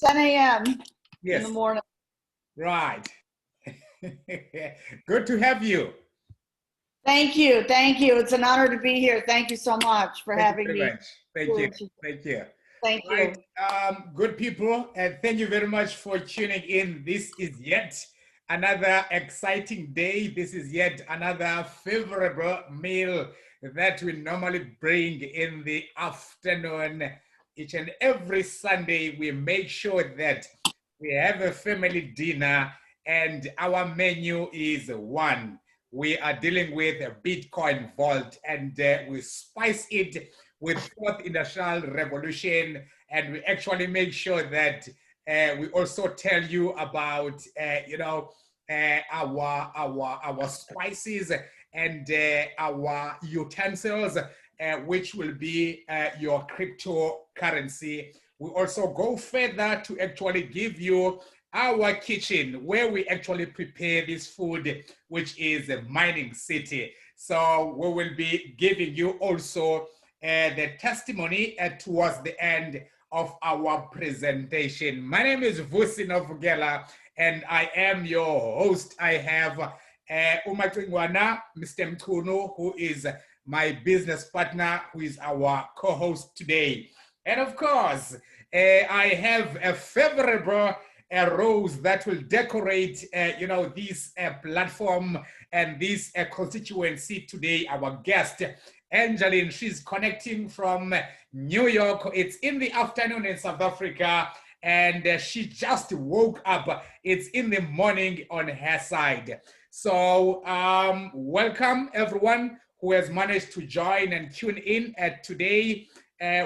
10 a.m. Yes. in the morning. Right. Good to have you. Thank you. Thank you. It's an honor to be here. Thank you so much for having me. Thank you. Thank you. Thank you. Good people, and thank you very much for tuning in. This is yet another exciting day. This is yet another favorable meal that we normally bring in the afternoon. Each and every Sunday, we make sure that we have a family dinner, and our menu is one. We are dealing with a Bitcoin vault, and we spice it with fourth industrial revolution, and we actually make sure that we also tell you about our spices and our utensils, which will be your cryptocurrency. We also go further to actually give you our kitchen, where we actually prepare this food, which is a mining city. So we will be giving you also the testimony towards the end of our presentation. My name is Vusi Novugela, and I am your host. I have Umatringwana, Mr. Mtunu, who is my business partner, who is our co-host today. And of course, I have a favorable rose that will decorate, this platform and this constituency today. Our guest, Angeline, she's connecting from New York. It's in the afternoon in South Africa, and she just woke up. It's in the morning on her side. So welcome everyone who has managed to join and tune in. Today,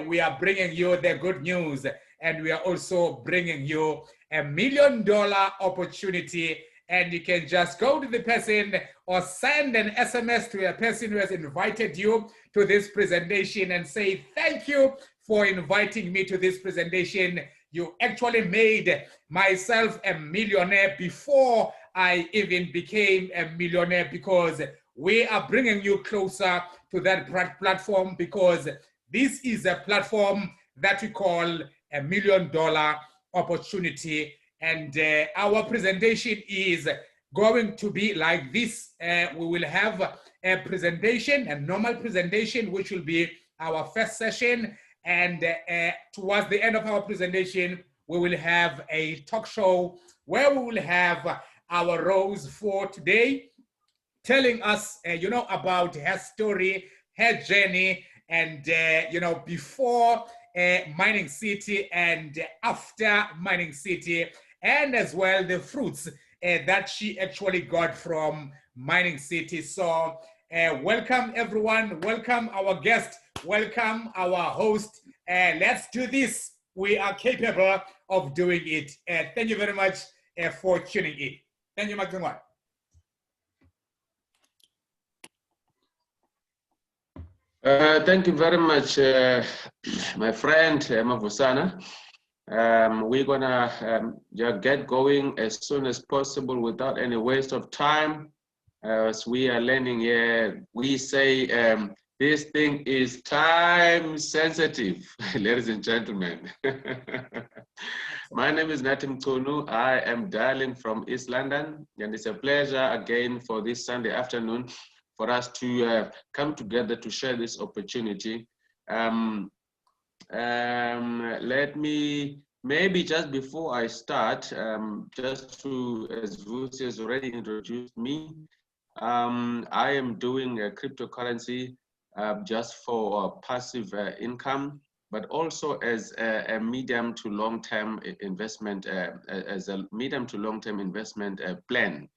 we are bringing you the good news, and we are also bringing you $1 million opportunity. And you can just go to the person or send an SMS to a person who has invited you to this presentation and say, thank you for inviting me to this presentation. You actually made myself a millionaire before I even became a millionaire, because we are bringing you closer to that platform, because this is a platform that we call $1 million opportunity. And our presentation is going to be like this. We will have a presentation, a normal presentation, which will be our first session. And towards the end of our presentation, we will have a talk show where we will have our Rose for today telling us, about her story, her journey, and, before Mining City and after Mining City, and as well the fruits that she actually got from Mining City. So welcome everyone, welcome our guest, welcome our host. Let's do this. We are capable of doing it. Thank you very much for tuning in. Thank you, Magdalene. Thank you very much, my friend Mavusana. We're gonna get going as soon as possible without any waste of time. As we are learning here, we say this thing is time sensitive, ladies and gentlemen. My name is Natim Tonu. I am dialing from East London, and it's a pleasure again for this Sunday afternoon for us to come together to share this opportunity. Let me, maybe just before I start, just to, as Vusi has already introduced me, I am doing a cryptocurrency just for passive income, but also as a medium to long-term investment, plan.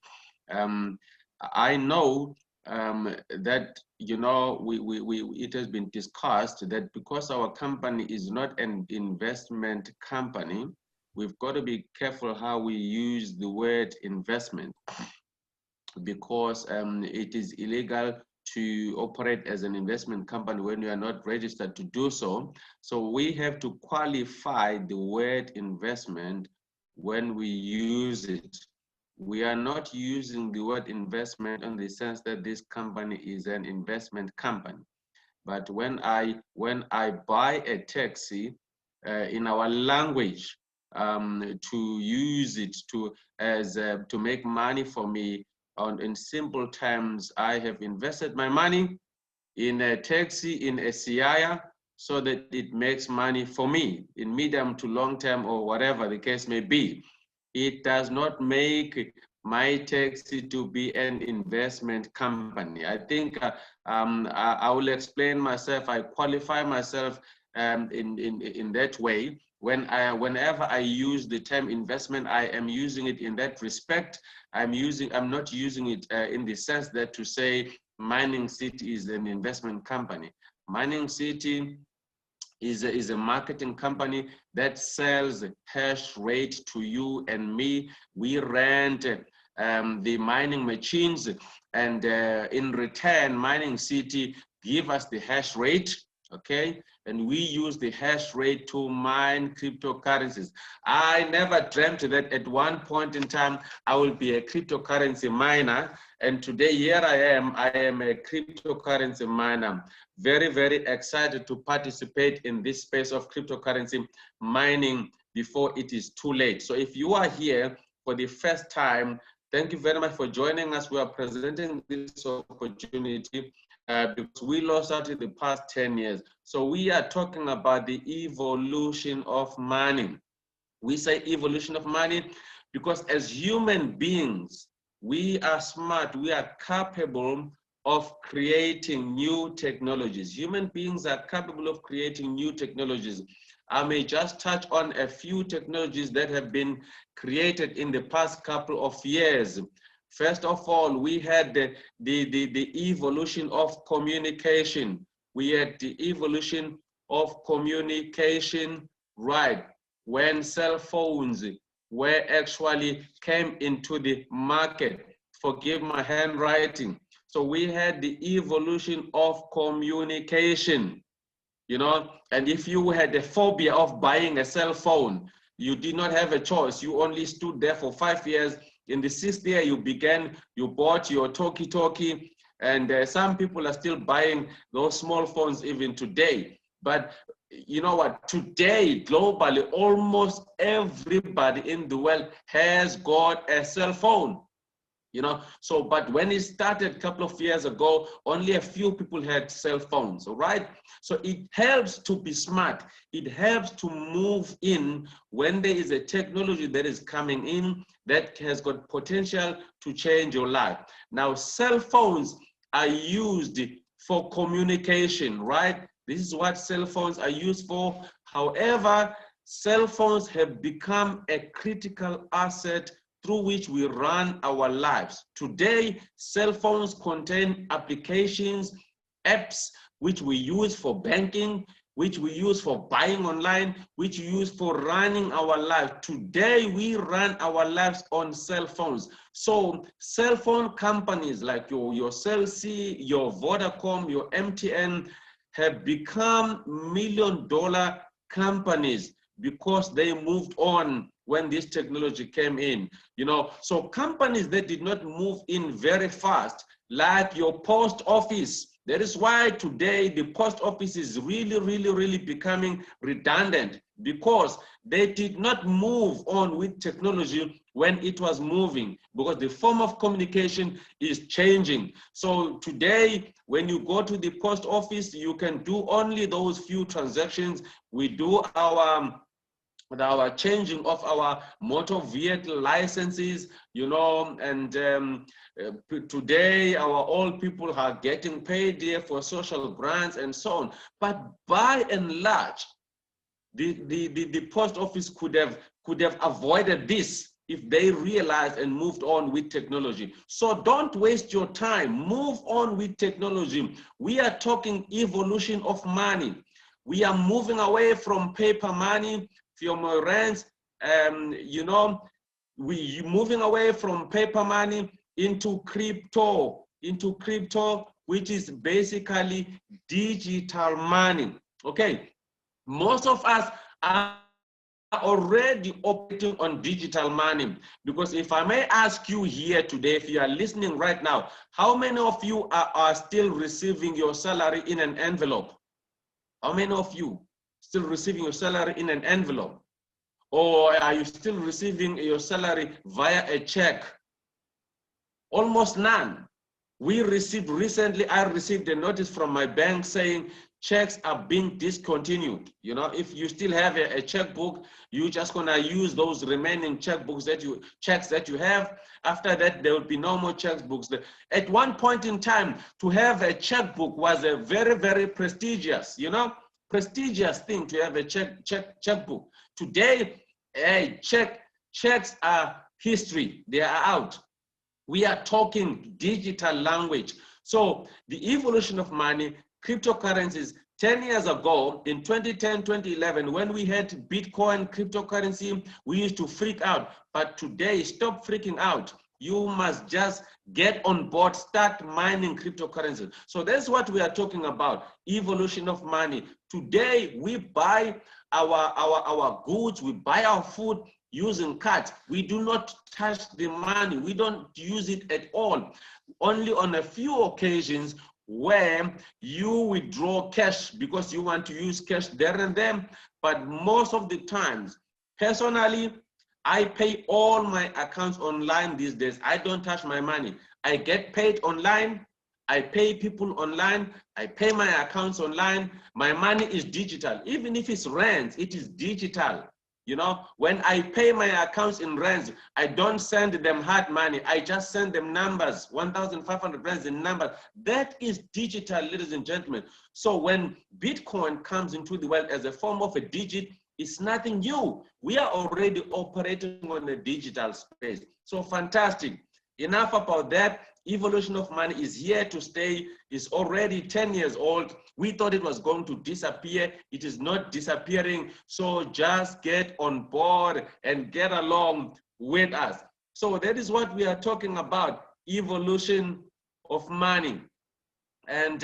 I know that, it has been discussed that because our company is not an investment company, we've got to be careful how we use the word investment, because it is illegal to operate as an investment company when you are not registered to do so. So we have to qualify the word investment when we use it. We are not using the word investment in the sense that this company is an investment company. But when I buy a taxi, in our language, to use it to make money for me. In simple terms, I have invested my money in a taxi, in a SCI, so that it makes money for me in medium to long term or whatever the case may be. It does not make my taxi to be an investment company. I think I will explain myself. I qualify myself in that way. Whenever I use the term investment, I am using it in that respect. I'm not using it in the sense that to say Mining City is an investment company. Mining City is a marketing company that sells hash rate to you and me. We rent the mining machines, and in return, Mining City give us the hash rate, okay? And we use the hash rate to mine cryptocurrencies. I never dreamt that at one point in time, I will be a cryptocurrency miner. And today, here I am a cryptocurrency miner. Very, very excited to participate in this space of cryptocurrency mining before it is too late. So if you are here for the first time, thank you very much for joining us. We are presenting this opportunity because we lost out in the past 10 years. So we are talking about the evolution of money. We say evolution of money because as human beings, we are smart, we are capable of creating new technologies. Human beings are capable of creating new technologies. I may just touch on a few technologies that have been created in the past couple of years. First of all, we had the evolution of communication. We had the evolution of communication, right, when cell phones were actually came into the market. Forgive my handwriting. So we had the evolution of communication, you know, and if you had a phobia of buying a cell phone, you did not have a choice. You only stood there for 5 years. In the 6th year, you bought your talkie-talkie, and some people are still buying those small phones even today. But you know what? Today, globally, almost everybody in the world has got a cell phone. You know, so, but when it started a couple of years ago, only a few people had cell phones, all right? So it helps to be smart. It helps to move in when there is a technology that is coming in that has got potential to change your life. Now, cell phones are used for communication, right? This is what cell phones are used for. However, cell phones have become a critical asset through which we run our lives. Today, cell phones contain applications, apps, which we use for banking, which we use for buying online, which we use for running our lives. Today, we run our lives on cell phones. So cell phone companies like your Cell C, your Vodacom, your MTN have become million-dollar companies because they moved on when this technology came in, you know. So companies that did not move in very fast, like your post office. That is why today the post office is really becoming redundant, because they did not move on with technology when it was moving, because the form of communication is changing. So today, when you go to the post office, you can do only those few transactions. We do our changing of our motor vehicle licenses, you know, and today our old people are getting paid there for social grants and so on. But by and large, the post office could have avoided this if they realized and moved on with technology. So don't waste your time, move on with technology. We are talking evolution of money. We are moving away from paper money, from rents, you know, we moving away from paper money into crypto, which is basically digital money. Okay, most of us are already operating on digital money, because if I may ask you here today, if you are listening right now, how many of you are still receiving your salary in an envelope? How many of you still receiving your salary in an envelope? Or are you still receiving your salary via a check? Almost none. I received a notice from my bank saying checks are being discontinued. You know, if you still have a checkbook, you're just gonna use those remaining checks that you have. After that, there will be no more checkbooks. At one point in time, to have a checkbook was a very, very prestigious, prestigious thing to have a checkbook. Today, checks are history. They are out. We are talking digital language. So the evolution of money, cryptocurrencies, 10 years ago, in 2010, 2011, when we had Bitcoin cryptocurrency, we used to freak out. But today, stop freaking out. You must just get on board, start mining cryptocurrencies. So that's what we are talking about, evolution of money. Today, we buy our goods, we buy our food using cards. We do not touch the money. We don't use it at all. Only on a few occasions where you withdraw cash because you want to use cash there and then. But most of the times, personally, I pay all my accounts online these days. I don't touch my money. I get paid online. I pay people online. I pay my accounts online. My money is digital. Even if it's rent, it is digital. You know, when I pay my accounts in rands, I don't send them hard money. I just send them numbers, 1,500 rands in numbers. That is digital, ladies and gentlemen. So when Bitcoin comes into the world as a form of a digit, it's nothing new. We are already operating on a digital space. So fantastic. Enough about that. Evolution of money is here to stay. It's already 10 years old. We thought it was going to disappear. It is not disappearing. So just get on board and get along with us. So that is what we are talking about, evolution of money. And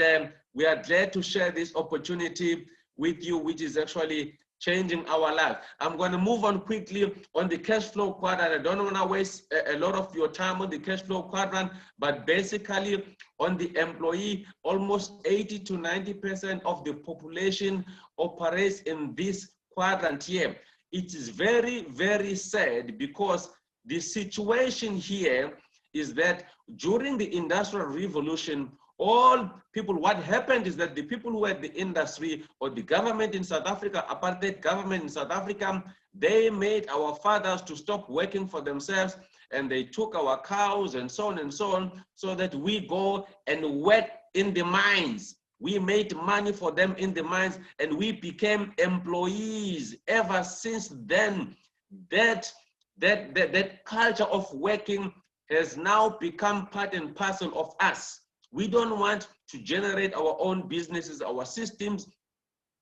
we are glad to share this opportunity with you, which is actually changing our life. I'm going to move on quickly on the cash flow quadrant. I don't want to waste a lot of your time on the cash flow quadrant, but basically on the employee, almost 80 to 90% of the population operates in this quadrant here. It is very, very sad because the situation here is that during the Industrial Revolution, all people, what happened is that the people who had the industry or the government in South Africa, apartheid government in South Africa, they made our fathers to stop working for themselves, and they took our cows and so on, so that we go and work in the mines. We made money for them in the mines, and we became employees. Ever since then, that culture of working has now become part and parcel of us. We don't want to generate our own businesses, our systems,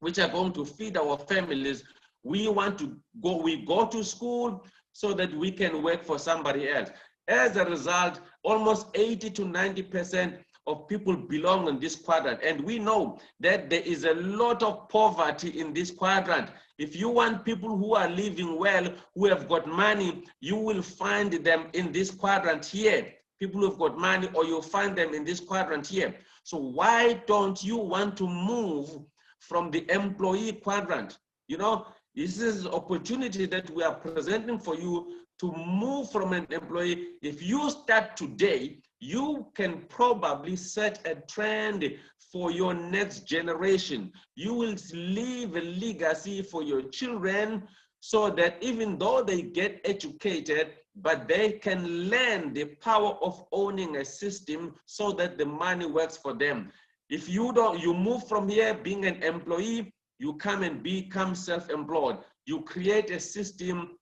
which are going to feed our families. We want to go to school so that we can work for somebody else. As a result, almost 80 to 90% of people belong in this quadrant. And we know that there is a lot of poverty in this quadrant. If you want people who are living well, who have got money, you will find them in this quadrant here. People who've got money, or you'll find them in this quadrant here. So why don't you want to move from the employee quadrant? You know, this is an opportunity that we are presenting for you to move from an employee. If you start today, you can probably set a trend for your next generation. You will leave a legacy for your children so that even though they get educated, but they can learn the power of owning a system so that the money works for them. If you move from here being an employee, you come and become self-employed. You create a system.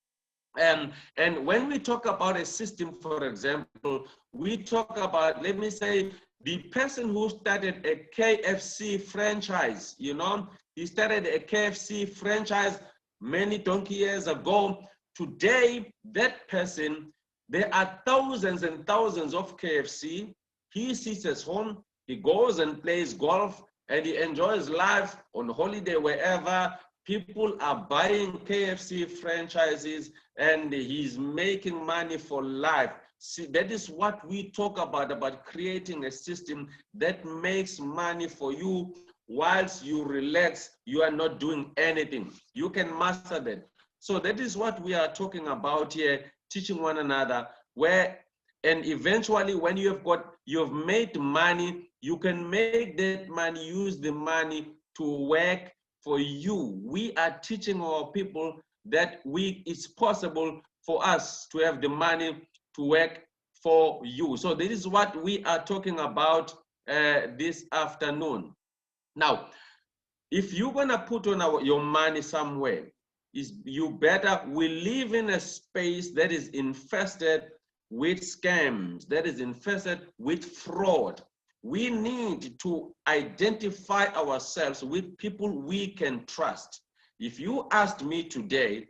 And when we talk about a system, for example, we talk about, let me say, the person who started a KFC franchise, you know, he started a KFC franchise many donkey years ago. Today, that person, there are thousands and thousands of KFC. He sits at home, he goes and plays golf, and he enjoys life on holiday wherever. People are buying KFC franchises, and he's making money for life. See, that is what we talk about creating a system that makes money for you whilst you relax. You are not doing anything. You can master that. So that is what we are talking about here, teaching one another, where, and eventually when you've made money, you can make that money, use the money to work for you. We are teaching our people that it's possible for us to have the money to work for you. So this is what we are talking about this afternoon. Now, if you're gonna put on your money somewhere, we live in a space that is infested with scams, that is infested with fraud. We need to identify ourselves with people we can trust. If you asked me today,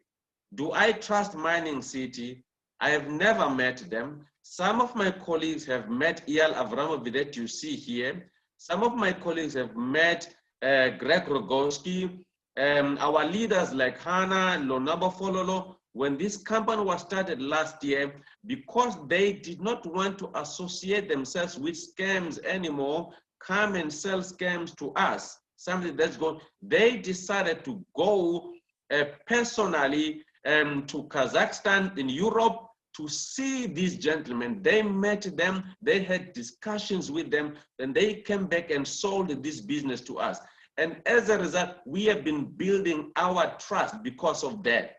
do I trust Mining City? I have never met them. Some of my colleagues have met Eyal Avramovic that you see here. Some of my colleagues have met Greg Rogoski. Our leaders like Hannah, Lonabo Fololo, when this company was started last year, because they did not want to associate themselves with scams anymore, come and sell scams to us, something that's going, they decided to go personally to Kazakhstan in Europe to see these gentlemen. They met them, they had discussions with them, and they came back and sold this business to us. And as a result, we have been building our trust because of that.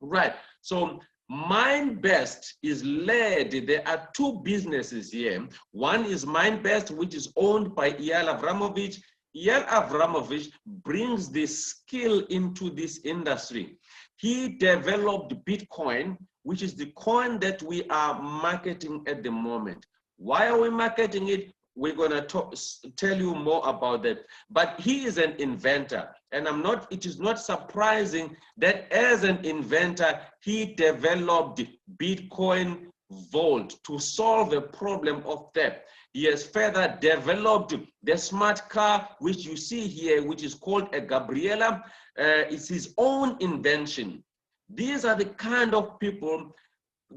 Right. So MindBest is led. There are two businesses here. One is MindBest, which is owned by Eyal Avramovic. Eyal Avramovic brings this skill into this industry. He developed Bitcoin, which is the coin that we are marketing at the moment. Why are we marketing it? We're going to tell you more about that. But he is an inventor. And it is not surprising that as an inventor, he developed Bitcoin Vault to solve a problem of theft. He has further developed the smart car, which you see here, which is called a Gabriela. It's his own invention. These are the kind of people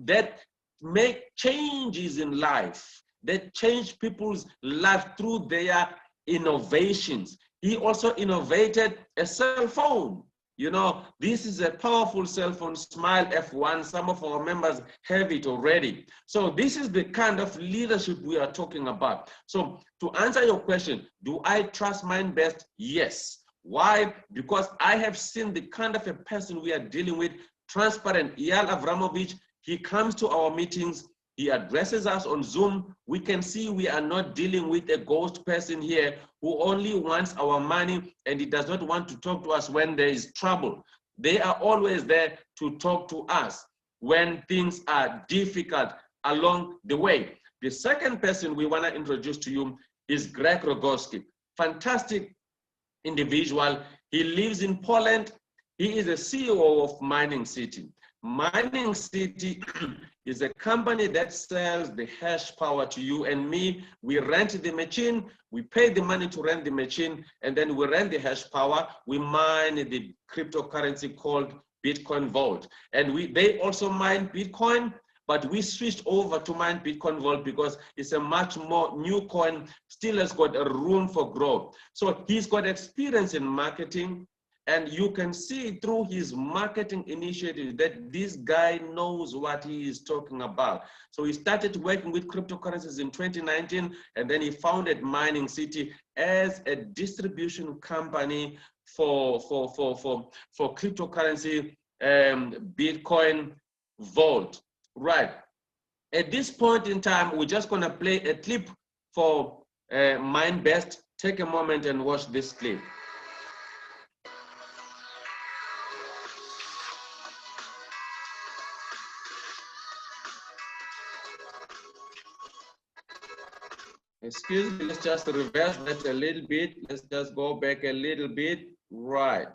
that make changes in life, that change people's life through their innovations. He also innovated a cell phone. You know, this is a powerful cell phone, Smile F1. Some of our members have it already. So this is the kind of leadership we are talking about. So to answer your question, do I trust MindBest? Yes. Why? Because I have seen the kind of a person we are dealing with, transparent. Eyal Avramovic, he comes to our meetings, he addresses us on Zoom. We can see we are not dealing with a ghost person here who only wants our money and he does not want to talk to us when there is trouble. They are always there to talk to us when things are difficult along the way. The second person we want to introduce to you is Greg Rogoski. Fantastic individual. He lives in Poland. He is the CEO of Mining City. Mining City is a company that sells the hash power to you and me. We rent the machine, we pay the money to rent the machine, and then we rent the hash power. We mine the cryptocurrency called Bitcoin Vault. And they also mine Bitcoin, but we switched over to mine Bitcoin Vault because it's a much more new coin, still has got a room for growth. So he's got experience in marketing. And you can see through his marketing initiative that this guy knows what he is talking about. So he started working with cryptocurrencies in 2019, and then he founded Mining City as a distribution company for cryptocurrency, Bitcoin Vault. Right. At this point in time, we're just gonna play a clip for MindBest. Take a moment and watch this clip. Excuse me, let's just reverse that a little bit. Let's just go back a little bit. Right.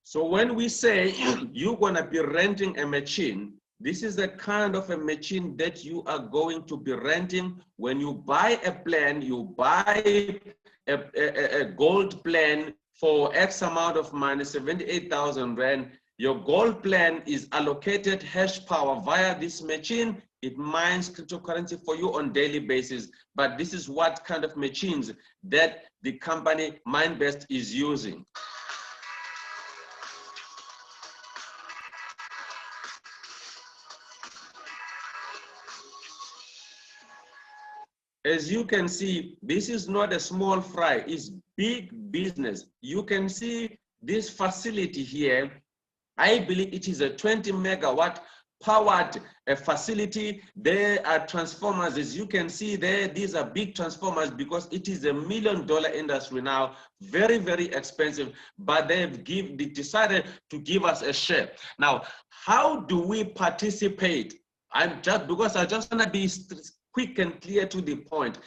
So when we say you're gonna be renting a machine, This is the kind of a machine that you are going to be renting. When you buy a plan, you buy a gold plan for X amount of money, 78,000 Rand. Your gold plan is allocated hash power via this machine. It mines cryptocurrency for you on daily basis. But this is what kind of machines that the company MindBest is using. As you can see, this is not a small fry, it's big business. You can see this facility here. I believe it is a 20 megawatt powered facility. There are transformers, as you can see there. These are big transformers because it is $1 million industry now, very, very expensive, but they've decided to give us a share. Now, how do we participate? I just want to be quick and clear to the point.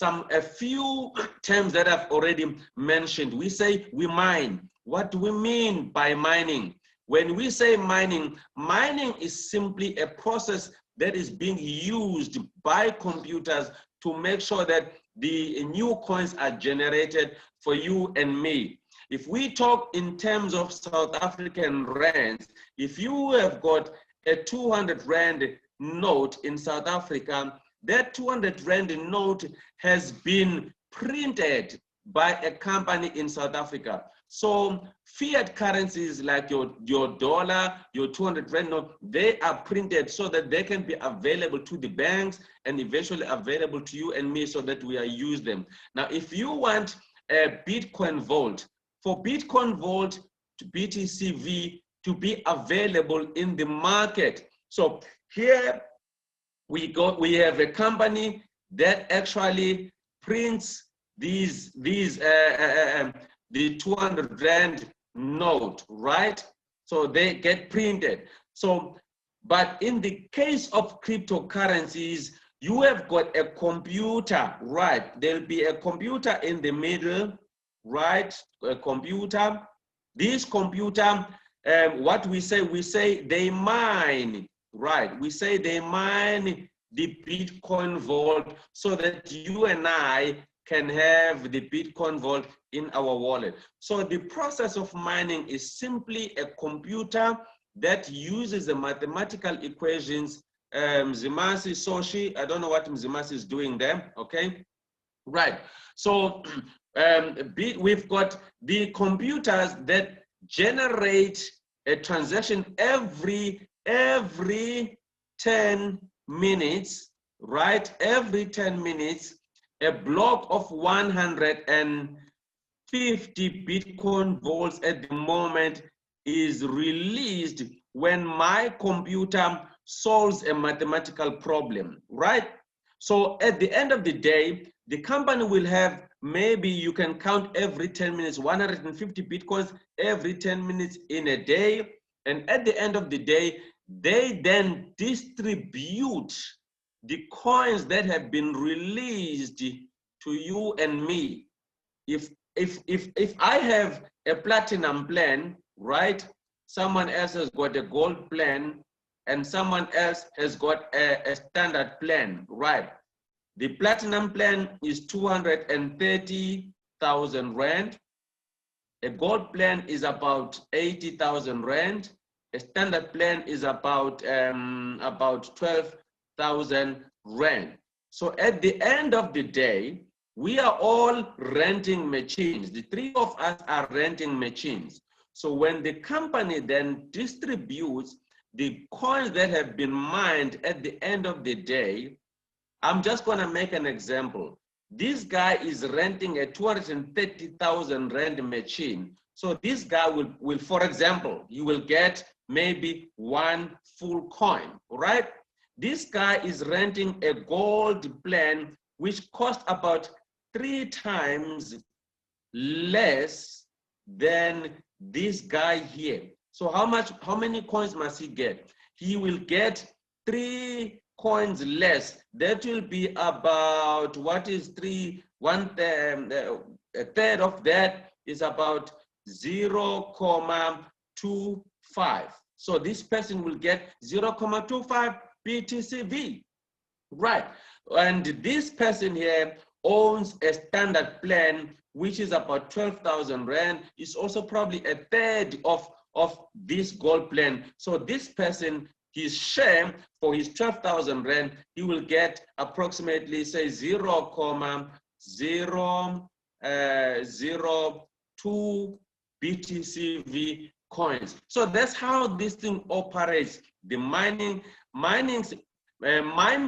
A few terms that I've already mentioned. We say we mine. What do we mean by mining? When we say mining, mining is simply a process that is being used by computers to make sure that the new coins are generated for you and me. If we talk in terms of South African rands, if you have got a 200 Rand note in South Africa, that 200 Rand note has been printed by a company in South Africa. So fiat currencies like your dollar, your 200 Rand note, they are printed so that they can be available to the banks and eventually available to you and me so that we use them. Now, if you want a Bitcoin Vault, for Bitcoin Vault to BTCV to be available in the market. So here we have a company that actually prints the 200 Rand note, right? So they get printed. So, but in the case of cryptocurrencies, you have got a computer, right? There'll be a computer in the middle, right? A computer. This computer, what we say they mine, right? We say they mine the Bitcoin Vault so that you and I can have the Bitcoin Vault in our wallet. So the process of mining is simply a computer that uses the mathematical equations. Mzimasi, Soshi, I don't know what Mzimasi is doing there, okay? Right, so we've got the computers that generate a transaction every 10 minutes, right? Every 10 minutes, a block of 150 Bitcoin volts at the moment is released when my computer solves a mathematical problem, right? So at the end of the day, the company will have, maybe you can count every 10 minutes, 150 Bitcoins every 10 minutes in a day. And at the end of the day, they then distribute the coins that have been released to you and me. If I have a platinum plan, right? Someone else has got a gold plan and someone else has got a standard plan, right? The platinum plan is 230,000 Rand. A gold plan is about 80,000 Rand. A standard plan is about 12,000 Rand. So at the end of the day, we are all renting machines. The three of us are renting machines. So when the company then distributes the coins that have been mined at the end of the day, I'm just gonna make an example. This guy is renting a 230,000 Rand machine. So this guy will, for example, you will get maybe one full coin, right? This guy is renting a gold plan, which costs about 3 times less than this guy here. So how many coins must he get? He will get 3 coins less. That will be about, what is 3? A third of that is about 0.25. So this person will get 0.25 BTCV, right? And this person here owns a standard plan, which is about 12,000 Rand. It's also probably a third of this gold plan. So this person, his share for his 12,000 Rand, he will get approximately, say, 0.002 BTCV coins. So that's how this thing operates. The mine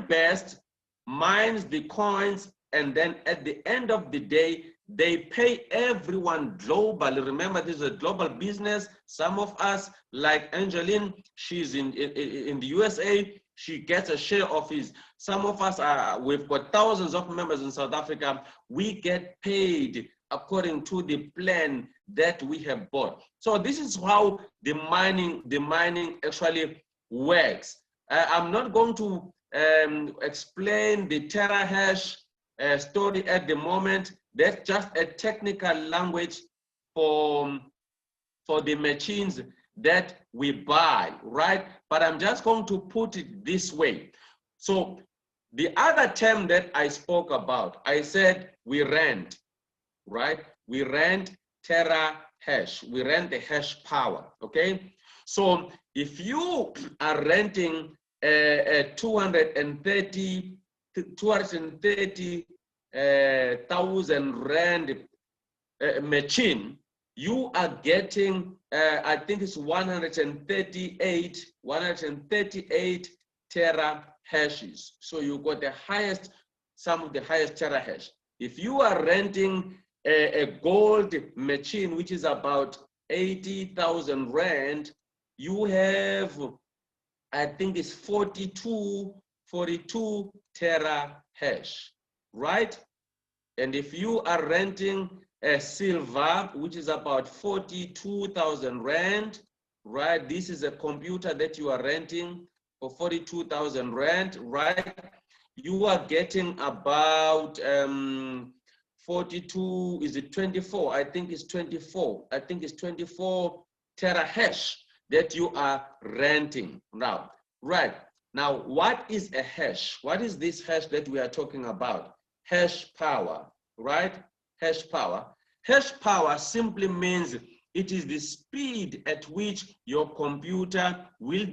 best, mines the coins, and then at the end of the day, they pay everyone globally. Remember, this is a global business. Some of us, like Angeline, she's in the USA, she gets a share of his. Some of us we've got thousands of members in South Africa. We get paid according to the plan that we have bought. So this is how the mining actually works. I'm not going to explain the terahash story at the moment. That's just a technical language for the machines that we buy, right? But I'm just going to put it this way. So the other term that I spoke about, I said we rent, right? We rent terahash. We rent the hash power, okay? So if you are renting a 230,000 Rand machine, you are getting, I think it's 138 terahashes. So you got the highest, some of the highest terahash. If you are renting a gold machine, which is about 80,000 Rand, you have, I think it's 42 terahash, right? And if you are renting a silver, which is about 42,000 Rand, right? This is a computer that you are renting for 42,000 Rand, right? You are getting about 42, is it 24? I think it's 24. I think it's 24 terahash that you are renting now, right? Now, what is a hash? What is this hash that we are talking about? Hash power, right? Hash power. Hash power simply means it is the speed at which your computer will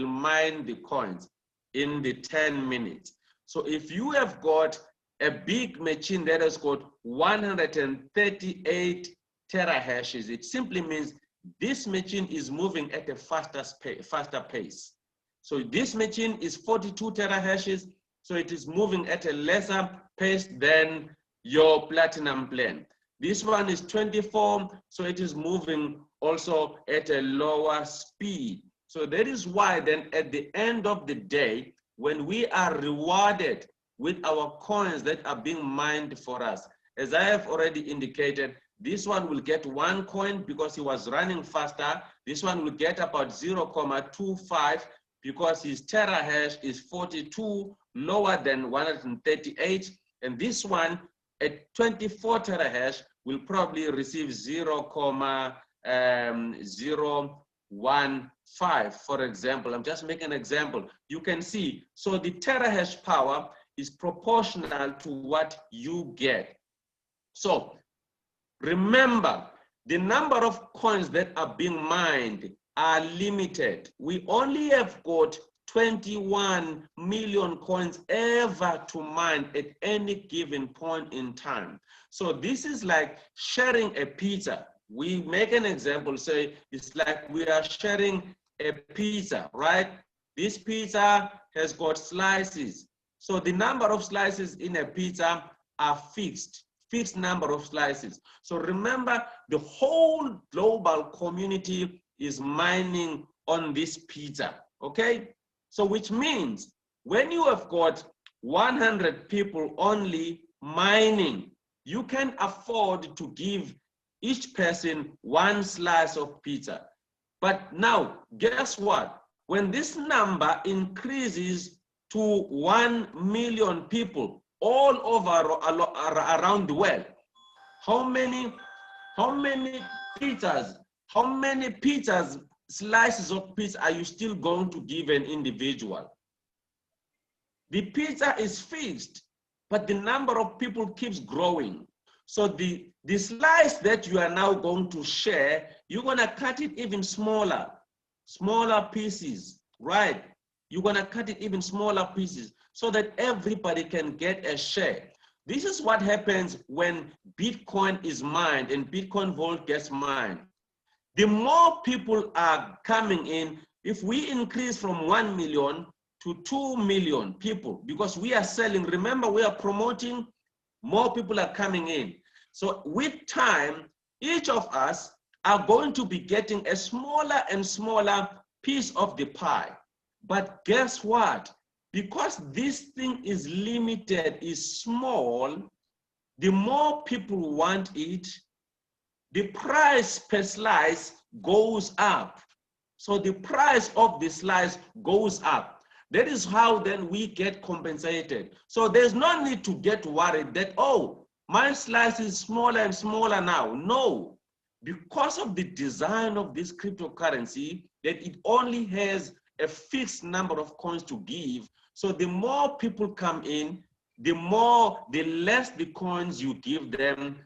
mine the coins in the 10 minutes. So if you have got a big machine that has got 138 terahashes, it simply means this machine is moving at a faster pace. So this machine is 42 terahashes, so it is moving at a lesser pace than your platinum plan. This one is 24, so it is moving also at a lower speed. So that is why then at the end of the day, when we are rewarded with our coins that are being mined for us, as I have already indicated, this one will get 1 coin because he was running faster. This one will get about 0.25 because his terahash is 42, lower than 138. And this one at 24 terahash will probably receive 0.015, for example. I'm just making an example. You can see, so the terahash power is proportional to what you get. So remember, the number of coins that are being mined are limited. We only have got 21 million coins ever to mine at any given point in time. So this is like sharing a pizza. We make an example, say it's like we are sharing a pizza, right? This pizza has got slices. So the number of slices in a pizza are fixed number of slices. So remember, the whole global community is mining on this pizza, okay? So which means when you have got 100 people only mining, you can afford to give each person 1 slice of pizza. But now, guess what? When this number increases to 1 million people all over around the world, how many pizzas slices of pizza are you still going to give an individual? The pizza is fixed, but the number of people keeps growing. So the slice that you are now going to share, you're gonna cut it even smaller pieces, right? You're gonna cut it even smaller pieces so that everybody can get a share. This is what happens when Bitcoin is mined and Bitcoin Vault gets mined. The more people are coming in, if we increase from 1 million to 2 million people, because we are selling, remember we are promoting, more people are coming in. So with time, each of us are going to be getting a smaller and smaller piece of the pie. But guess what? Because this thing is limited, is small, the more people want it, the price per slice goes up. So the price of the slice goes up. That is how then we get compensated. So there's no need to get worried that, oh, my slice is smaller and smaller now. No, because of the design of this cryptocurrency, that it only has a fixed number of coins to give. So the more people come in, the less the coins you give them,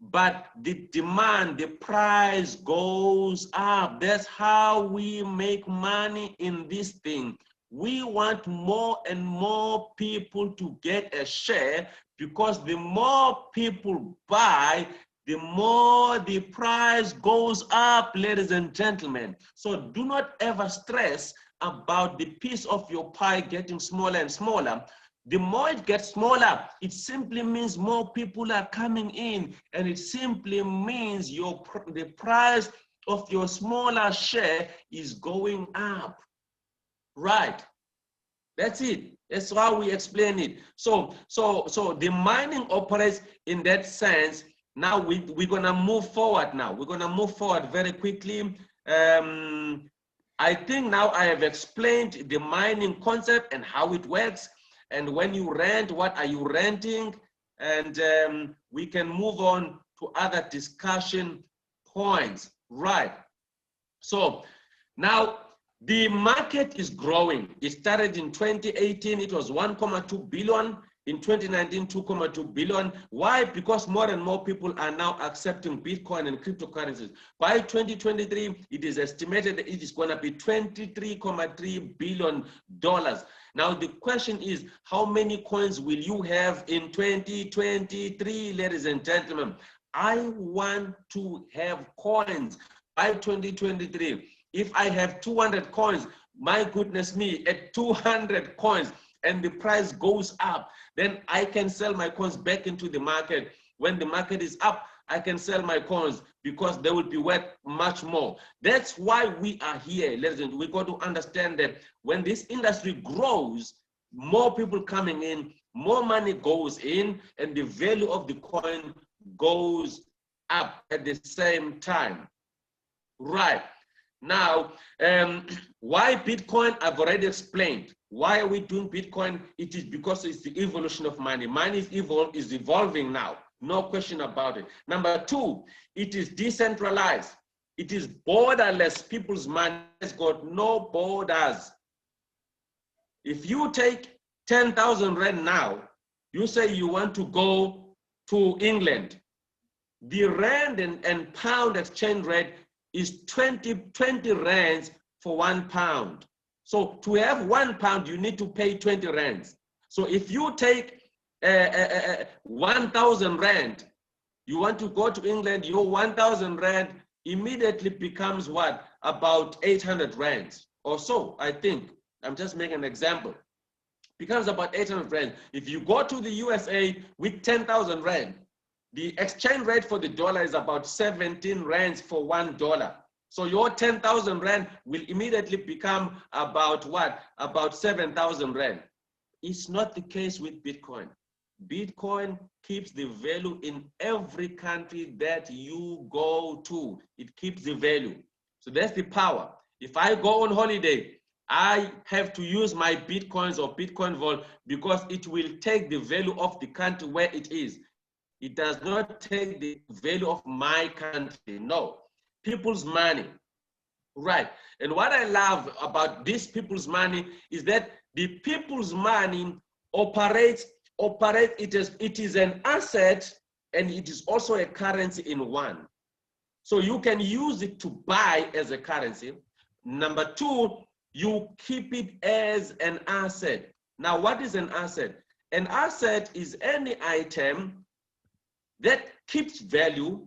but the demand, the price goes up. That's how we make money in this thing. We want more and more people to get a share, because the more people buy, the more the price goes up, ladies and gentlemen. So do not ever stress about the piece of your pie getting smaller and smaller. The more it gets smaller, it simply means more people are coming in, and it simply means the price of your smaller share is going up. Right? That's it. That's how we explain it. So the mining operates in that sense. Now we're gonna move forward. Now we're gonna move forward very quickly. I think now I have explained the mining concept and how it works. And when you rent, what are you renting? And we can move on to other discussion points. Right. So now the market is growing. It started in 2018, it was 1.2 billion. In 2019, 2.2 billion. Why? Because more and more people are now accepting Bitcoin and cryptocurrencies. By 2023, it is estimated that it is going to be $23.3 billion. Now, the question is, how many coins will you have in 2023, ladies and gentlemen? I want to have coins by 2023. If I have 200 coins, my goodness me, at 200 coins, and the price goes up, then I can sell my coins back into the market. When the market is up, I can sell my coins because they will be worth much more. That's why we are here, ladies and gentlemen. We got to understand that when this industry grows, more people coming in, more money goes in, and the value of the coin goes up at the same time. Right. Now, why Bitcoin? I've already explained. Why are we doing Bitcoin? It is because it's the evolution of money. Money is evolving now. No question about it. Number two, it is decentralized. It is borderless. People's money has got no borders. If you take 10,000 Rand now, you say you want to go to England, the Rand and pound exchange rate is 20 rands for 1 pound. So to have 1 pound, you need to pay 20 rands. So if you take 1,000 Rand, you want to go to England, your 1,000 Rand immediately becomes what? About 800 Rands or so, I think. I'm just making an example. Becomes about 800 Rand. If you go to the USA with 10,000 Rand, the exchange rate for the dollar is about 17 rands for $1. So your 10,000 Rand will immediately become about what? About 7,000 Rand. It's not the case with Bitcoin. Bitcoin keeps the value in every country that you go to. It keeps the value. So that's the power. If I go on holiday, I have to use my Bitcoins or Bitcoin Vault because it will take the value of the country where it is. It does not take the value of my country. No. People's money Right. And what I love about these people's money is that the people's money it is an asset, and it is also a currency in one. So you can use it to buy as a currency. Number two, you keep it as an asset. Now, what is an asset? An asset is any item that keeps value,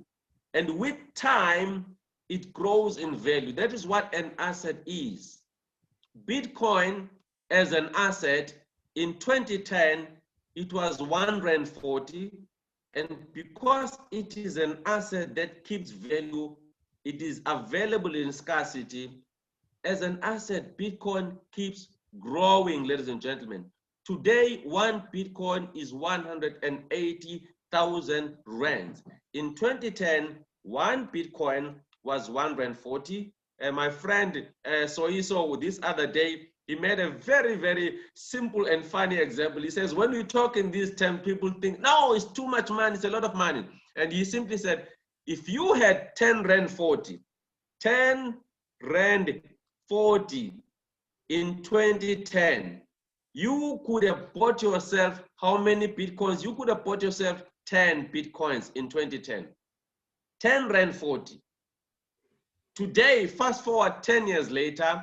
and with time, it grows in value. That is what an asset is. Bitcoin as an asset in 2010, it was 140. And because it is an asset that keeps value, it is available in scarcity. As an asset, Bitcoin keeps growing, ladies and gentlemen. Today, one Bitcoin is 180,000 rands. In 2010, one Bitcoin was 140. And my friend Soiso, this other day, he made a very, very simple and funny example. He says, when we talk in these terms, people think, no, it's too much money, it's a lot of money. And he simply said, if you had 10 Rand 40, 10 Rand 40 in 2010, you could have bought yourself how many Bitcoins? You could have bought yourself 10 Bitcoins in 2010. 10 Rand 40. Today, fast forward 10 years later,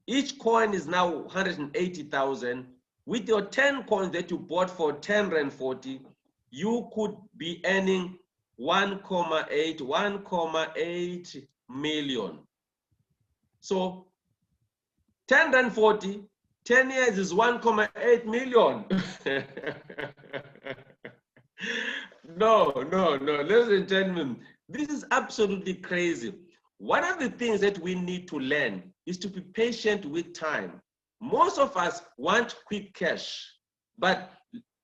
each coin is now 180,000. With your 10 coins that you bought for 10 Rand 40, you could be earning 1.8 million. So 10 Rand 40, 10 years is 1.8 million. No, ladies and gentlemen, this is absolutely crazy. One of the things that we need to learn is to be patient with time. Most of us want quick cash, but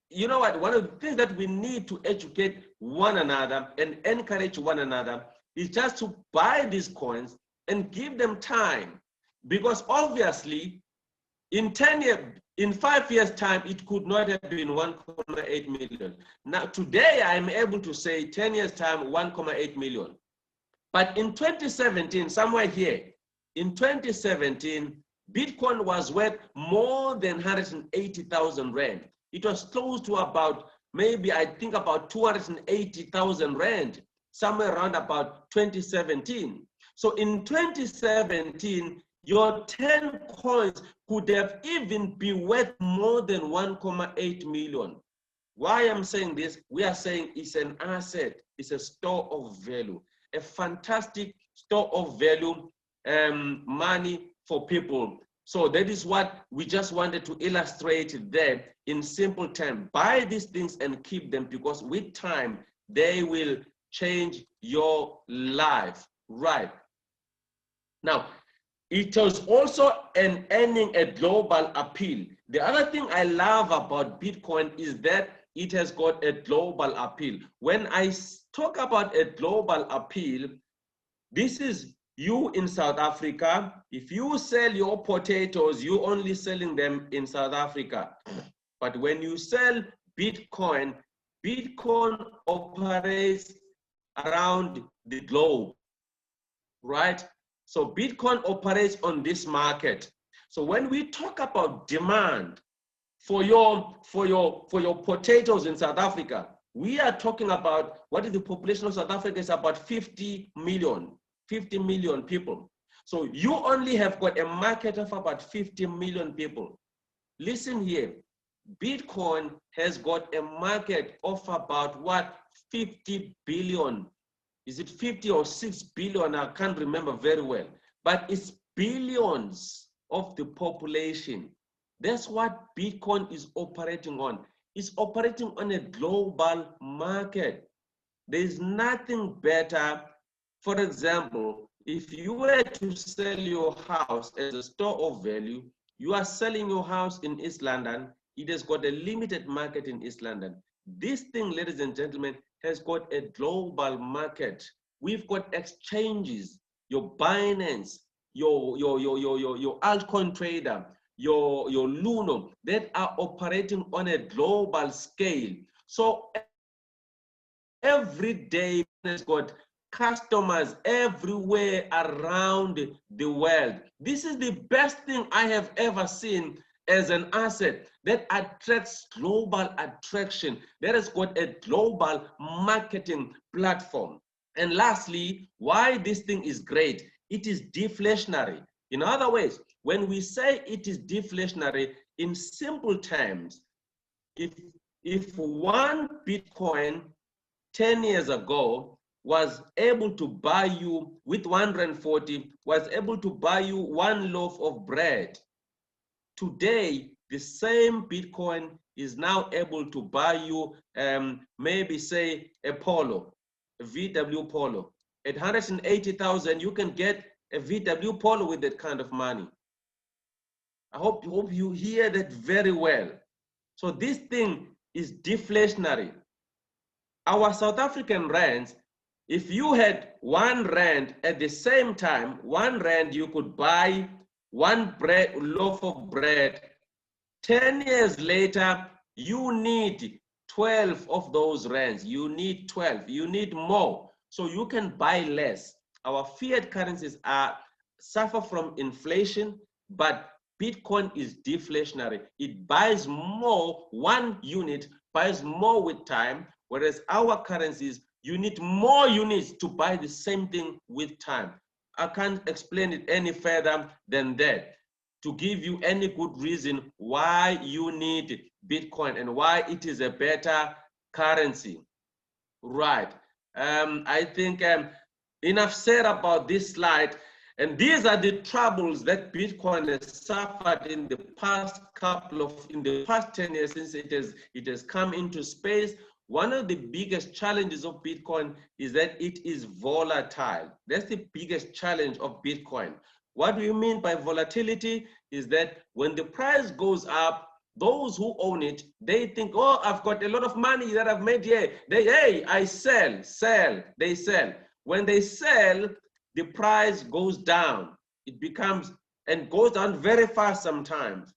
you know what? One of the things that we need to educate one another and encourage one another is just to buy these coins and give them time. Because obviously, in 5 years' time, it could not have been 1.8 million. Now, today, I'm able to say 10 years' time, 1.8 million. But in 2017, somewhere here, in 2017, Bitcoin was worth more than 180,000 Rand. It was close to about, maybe I think about 280,000 Rand, somewhere around about 2017. So in 2017, your 10 coins could have even been worth more than 1.8 million. Why I'm saying this? We are saying it's an asset, it's a store of value, a fantastic store of value, money for people. So that is what we just wanted to illustrate there in simple terms. Buy these things and keep them, because with time, they will change your life, right? Now, it was also earning a global appeal. The other thing I love about Bitcoin is that it has got a global appeal. When I talk about a global appeal, this is you in South Africa. If you sell your potatoes, you're only selling them in South Africa. But when you sell Bitcoin, Bitcoin operates around the globe, right? So Bitcoin operates on this market. So when we talk about demand for your potatoes in South Africa, we are talking about, what is the population of South Africa? Is about 50 million people. So you only have got a market of about 50 million people. Listen here, Bitcoin has got a market of about what, 50 billion. Is it 50 or 6 billion? I can't remember very well, but it's billions of the population. That's what Bitcoin is operating on. It's operating on a global market. There is nothing better. For example, if you were to sell your house as a store of value, you are selling your house in East London. It has got a limited market in East London. This thing, ladies and gentlemen, has got a global market. We've got exchanges, your Binance, your altcoin trader, your Luno, that are operating on a global scale. So every day has got customers everywhere around the world. This is the best thing I have ever seen as an asset that attracts global attraction, that has got a global marketing platform. And lastly, why this thing is great, it is deflationary. In other words, when we say it is deflationary, in simple terms, if one Bitcoin 10 years ago was able to buy you with 140, was able to buy you one loaf of bread, today, the same Bitcoin is now able to buy you maybe say a Polo, a VW Polo. At 180,000, you can get a VW Polo with that kind of money. I hope you hear that very well. So this thing is deflationary. Our South African rands, if you had 1 rand at the same time, 1 rand you could buy one loaf of bread. 10 years later, you need 12 of those rands. You need 12. You need more. So you can buy less. Our fiat currencies suffer from inflation, but Bitcoin is deflationary. It buys more, 1 unit buys more with time, whereas our currencies, you need more units to buy the same thing with time. I can't explain it any further than that to give you any good reason why you need Bitcoin and why it is a better currency. Right. I think enough said about this slide. And these are the troubles that Bitcoin has suffered in the past in the past 10 years since it has come into space. One of the biggest challenges of Bitcoin is that it is volatile. That's the biggest challenge of Bitcoin. What do you mean by volatility? Is that when the price goes up, those who own it, they think, oh, I've got a lot of money that I've made here. Hey, I sell, they sell. When they sell, the price goes down. It becomes, and goes down very fast sometimes.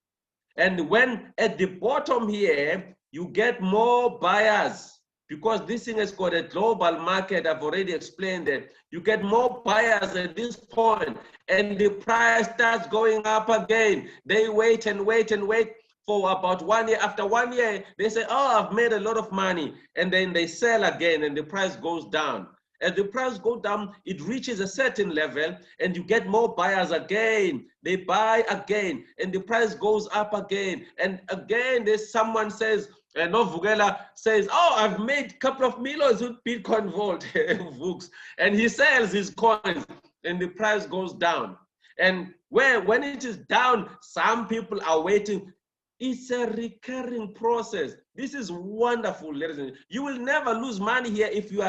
And when at the bottom here, you get more buyers, because this thing has got a global market. I've already explained that. You get more buyers at this point, and the price starts going up again. They wait and wait and wait for about 1 year. After 1 year, they say, oh, I've made a lot of money. And then they sell again, and the price goes down. As the price goes down, it reaches a certain level, and you get more buyers again. They buy again, and the price goes up again. And again, there's someone says, Novugela says, oh, I've made a couple of millions with Bitcoin Vault, Vux. And he sells his coins, and the price goes down. And when it is down, some people are waiting. It's a recurring process. This is wonderful, ladies and gentlemen. You will never lose money here if you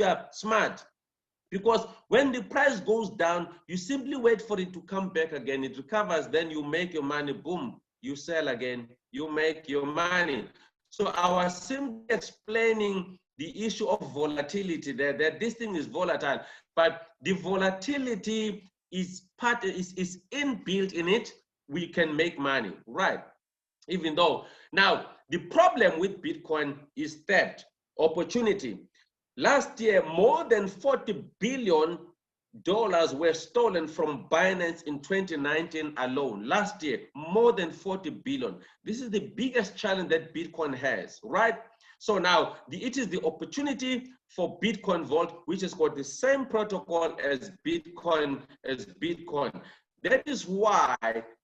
are smart. Because when the price goes down, you simply wait for it to come back again. It recovers, then you make your money, boom, you sell again, you make your money. So I was simply explaining the issue of volatility there, that this thing is volatile, but the volatility is inbuilt in it. We can make money, right? Even though, now, the problem with Bitcoin is theft, opportunity. Last year, more than $40 billion were stolen from Binance in 2019 alone. Last year, more than 40 billion. This is the biggest challenge that Bitcoin has, right? So now, it is the opportunity for Bitcoin Vault, which has got the same protocol as Bitcoin. That is why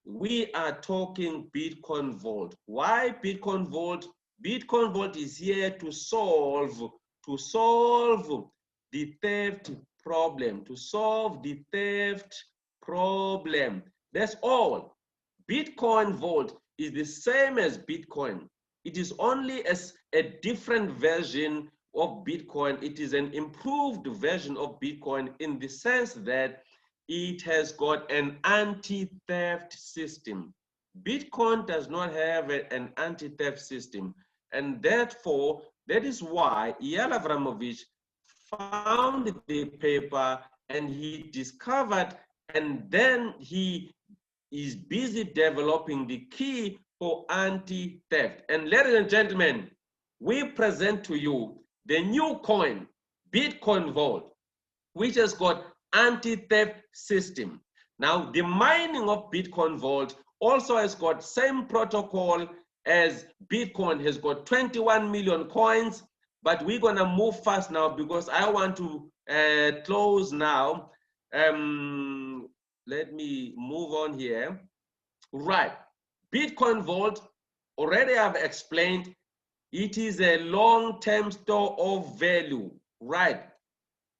we are talking Bitcoin Vault. Why Bitcoin Vault? Bitcoin Vault is here to solve the theft problem, That's all. Bitcoin Vault is the same as Bitcoin. It is only as a different version of Bitcoin. It is an improved version of Bitcoin in the sense that it has got an anti-theft system. Bitcoin does not have an anti-theft system. And therefore, that is why Eyal Avramovich found the paper and he discovered, and then he is busy developing the key for anti-theft. And ladies and gentlemen, we present to you the new coin, Bitcoin Vault, which has got anti-theft system. Now, the mining of Bitcoin Vault also has got same protocol as Bitcoin, has got 21 million coins, but we're gonna move fast now because I want to close now. Let me move on here. Right, Bitcoin Vault, already I've explained, it is a long-term store of value, right?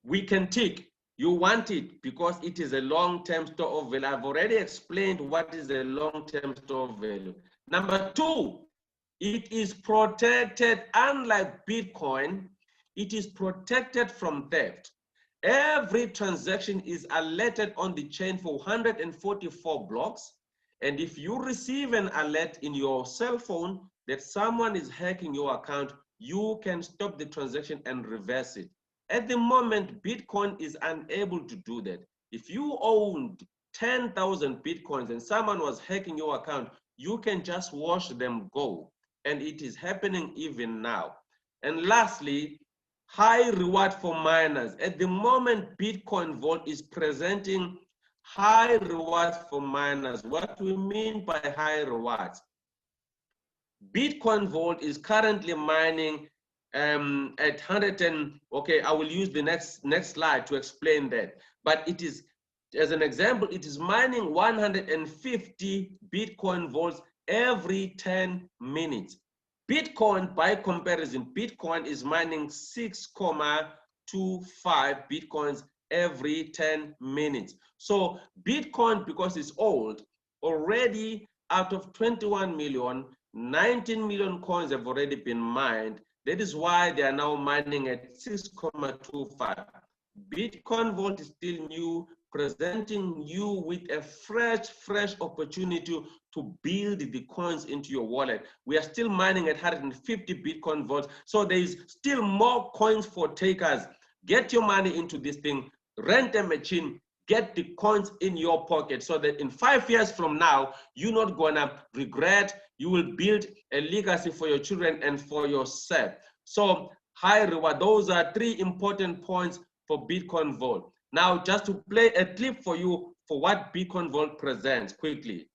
We can tick, you want it because it is a long-term store of value. I've already explained what is a long-term store of value. Number two, it is protected, unlike Bitcoin, it is protected from theft. Every transaction is alerted on the chain for 144 blocks. And if you receive an alert in your cell phone that someone is hacking your account, you can stop the transaction and reverse it. At the moment, Bitcoin is unable to do that. If you owned 10,000 Bitcoins and someone was hacking your account, you can just watch them go. And it is happening even now. And lastly, high reward for miners. At the moment, Bitcoin Vault is presenting high rewards for miners. What do we mean by high rewards? Bitcoin Vault is currently mining at 100 and, okay, I will use the next slide to explain that. But it is, as an example, it is mining 150 Bitcoin Vaults every 10 minutes. Bitcoin, by comparison, Bitcoin is mining 6.25 Bitcoins every 10 minutes. So Bitcoin, because it's old, already out of 21 million, 19 million coins have already been mined. That is why they are now mining at 6.25. Bitcoin Vault is still new, presenting you with a fresh opportunity to build the coins into your wallet. We are still mining at 150 Bitcoin Vaults, so there is still more coins for takers. Get your money into this thing, rent a machine, get the coins in your pocket so that in 5 years from now, you're not gonna regret. You will build a legacy for your children and for yourself. So high reward, those are 3 important points for Bitcoin Vault. Now, just to play a clip for you for what Bitcoin Vault presents quickly.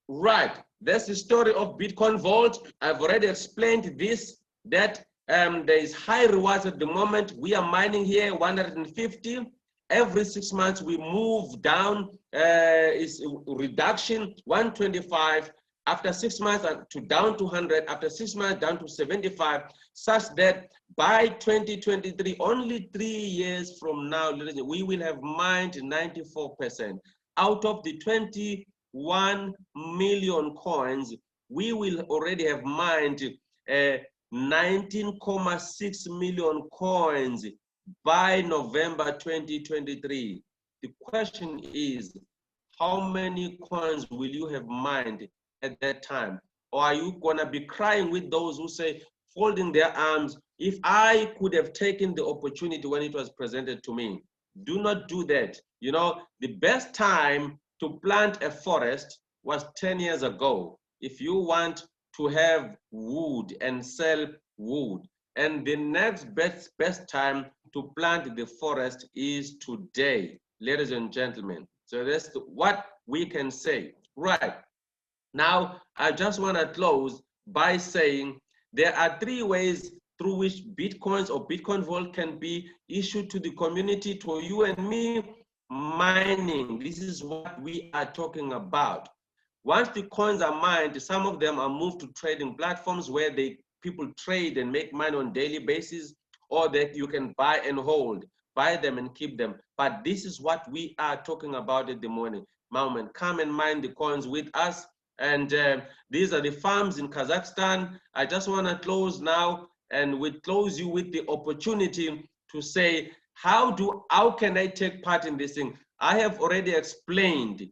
Right, that's the story of Bitcoin Vault. I've already explained this, that there is high rewards at the moment. We are mining here 150. Every 6 months we move down, is reduction 125. After 6 months to down to 100, after 6 months down to 75, such that by 2023, only 3 years from now, we will have mined 94%. Out of the 21 million coins, we will already have mined 19.6 million coins by November 2023. The question is, how many coins will you have mined at that time? Or are you gonna be crying with those who say, folding their arms, if I could have taken the opportunity when it was presented to me? Do not do that. You know, the best time to plant a forest was 10 years ago. If you want to have wood and sell wood, and the next best time to plant the forest is today, ladies and gentlemen. So that's what we can say. Right. Now, I just want to close by saying there are 3 ways through which Bitcoins or Bitcoin Vault can be issued to the community, to you and me. Mining, this is what we are talking about. Once the coins are mined, some of them are moved to trading platforms where people trade and make money on a daily basis, or that you can buy and hold, buy them and keep them. But this is what we are talking about at the moment. Come and mine the coins with us. And these are the farms in Kazakhstan. I just want to close now, and we close you with the opportunity to say, how can I take part in this thing? I have already explained.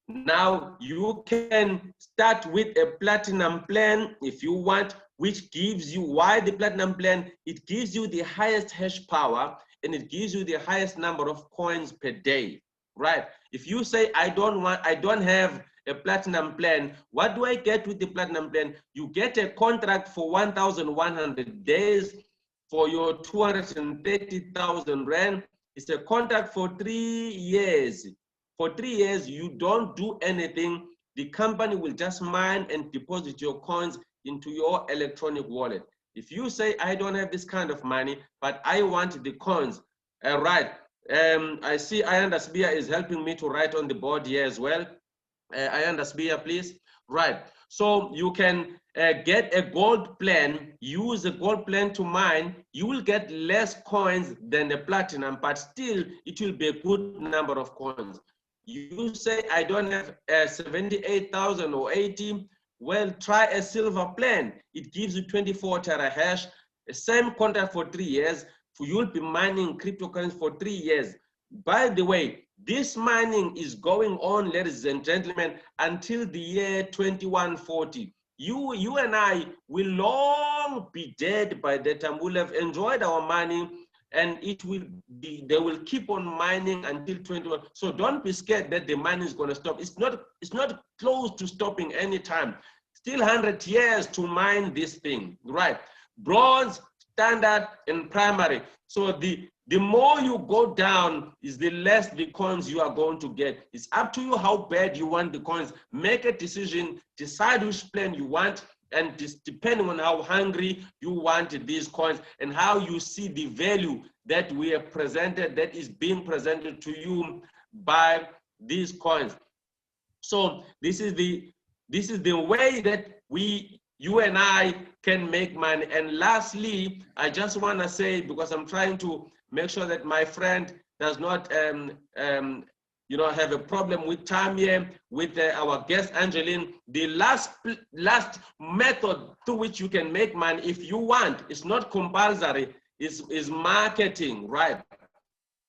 Now you can start with a platinum plan if you want, which gives you, why the platinum plan? It gives you the highest hash power and it gives you the highest number of coins per day, right? If you say, I don't have a platinum plan, what do I get with the platinum plan? You get a contract for 1,100 days for your 230,000 Rand. It's a contract for 3 years. For 3 years, you don't do anything. The company will just mine and deposit your coins into your electronic wallet. If you say, I don't have this kind of money, but I want the coins, right. I see Ayanda Sbia is helping me to write on the board here as well. Ayanda Sbia, please. Right. So you can get a gold plan, use a gold plan to mine. You will get less coins than the platinum, but still it will be a good number of coins. You say, I don't have 78,000 or 80. Well, try a silver plan. It gives you 24 terahash, the same contract for 3 years. You'll be mining cryptocurrency for 3 years. By the way, this mining is going on, ladies and gentlemen, until the year 2140. You and I will long be dead by that time. We'll have enjoyed our money, and they will keep on mining until 21. So don't be scared that the mining is going to stop. It's not close to stopping anytime. Still 100 years to mine this thing, right? Bronze, standard, and primary. So the more you go down is the less the coins you are going to get. It's up to you how bad you want the coins. Make a decision, decide which plan you want, and depending on how hungry you want these coins and how you see the value that we have presented, that is being presented to you by these coins. So this is the way that you and I can make money. And lastly, I just want to say, because I'm trying to make sure that my friend does not have a problem with time here, with our guest Angeline. The last method through which you can make money, if you want, it's not compulsory, is marketing, right?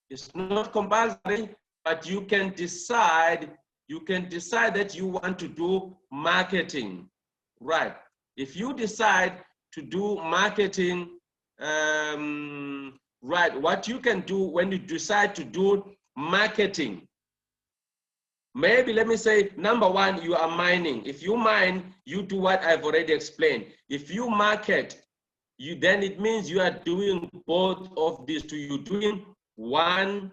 It's not compulsory, but you can decide that you want to do marketing, right? If you decide to do marketing, right, what you can do when you decide to do marketing, maybe let me say, number one, you are mining. If you mine, you do what I've already explained. If you market, then it means you are doing both of these two. You're doing one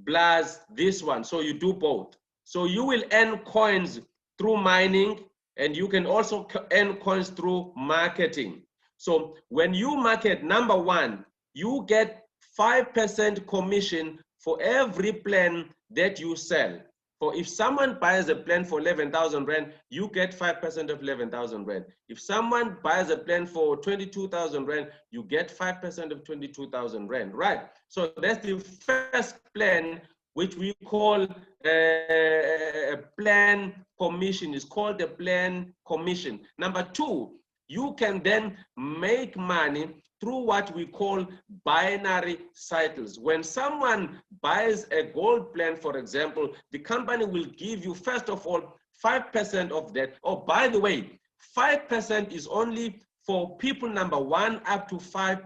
plus this one, so you do both. So you will earn coins through mining, and you can also earn coins through marketing. So when you market, number one, you get 5% commission for every plan that you sell. For if someone buys a plan for 11,000 Rand, you get 5% of 11,000 Rand. If someone buys a plan for 22,000 Rand, you get 5% of 22,000 Rand, right? So that's the first plan, which we call a plan commission. It's called a plan commission. Number two, you can then make money through what we call binary cycles. When someone buys a gold plan, for example, the company will give you, first of all, 5% of that. Oh, by the way, 5% is only for people number one up to five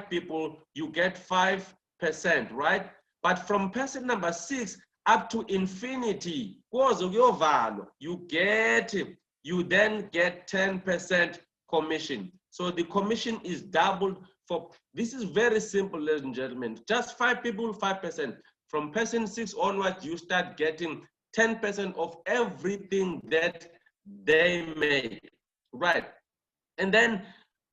people, you get 5%, right? But from person number 6 up to infinity, you then get 10% commission. So the commission is doubled for, this is very simple, ladies and gentlemen. Just 5 people, 5%. From person 6 onwards, you start getting 10% of everything that they make, right? And then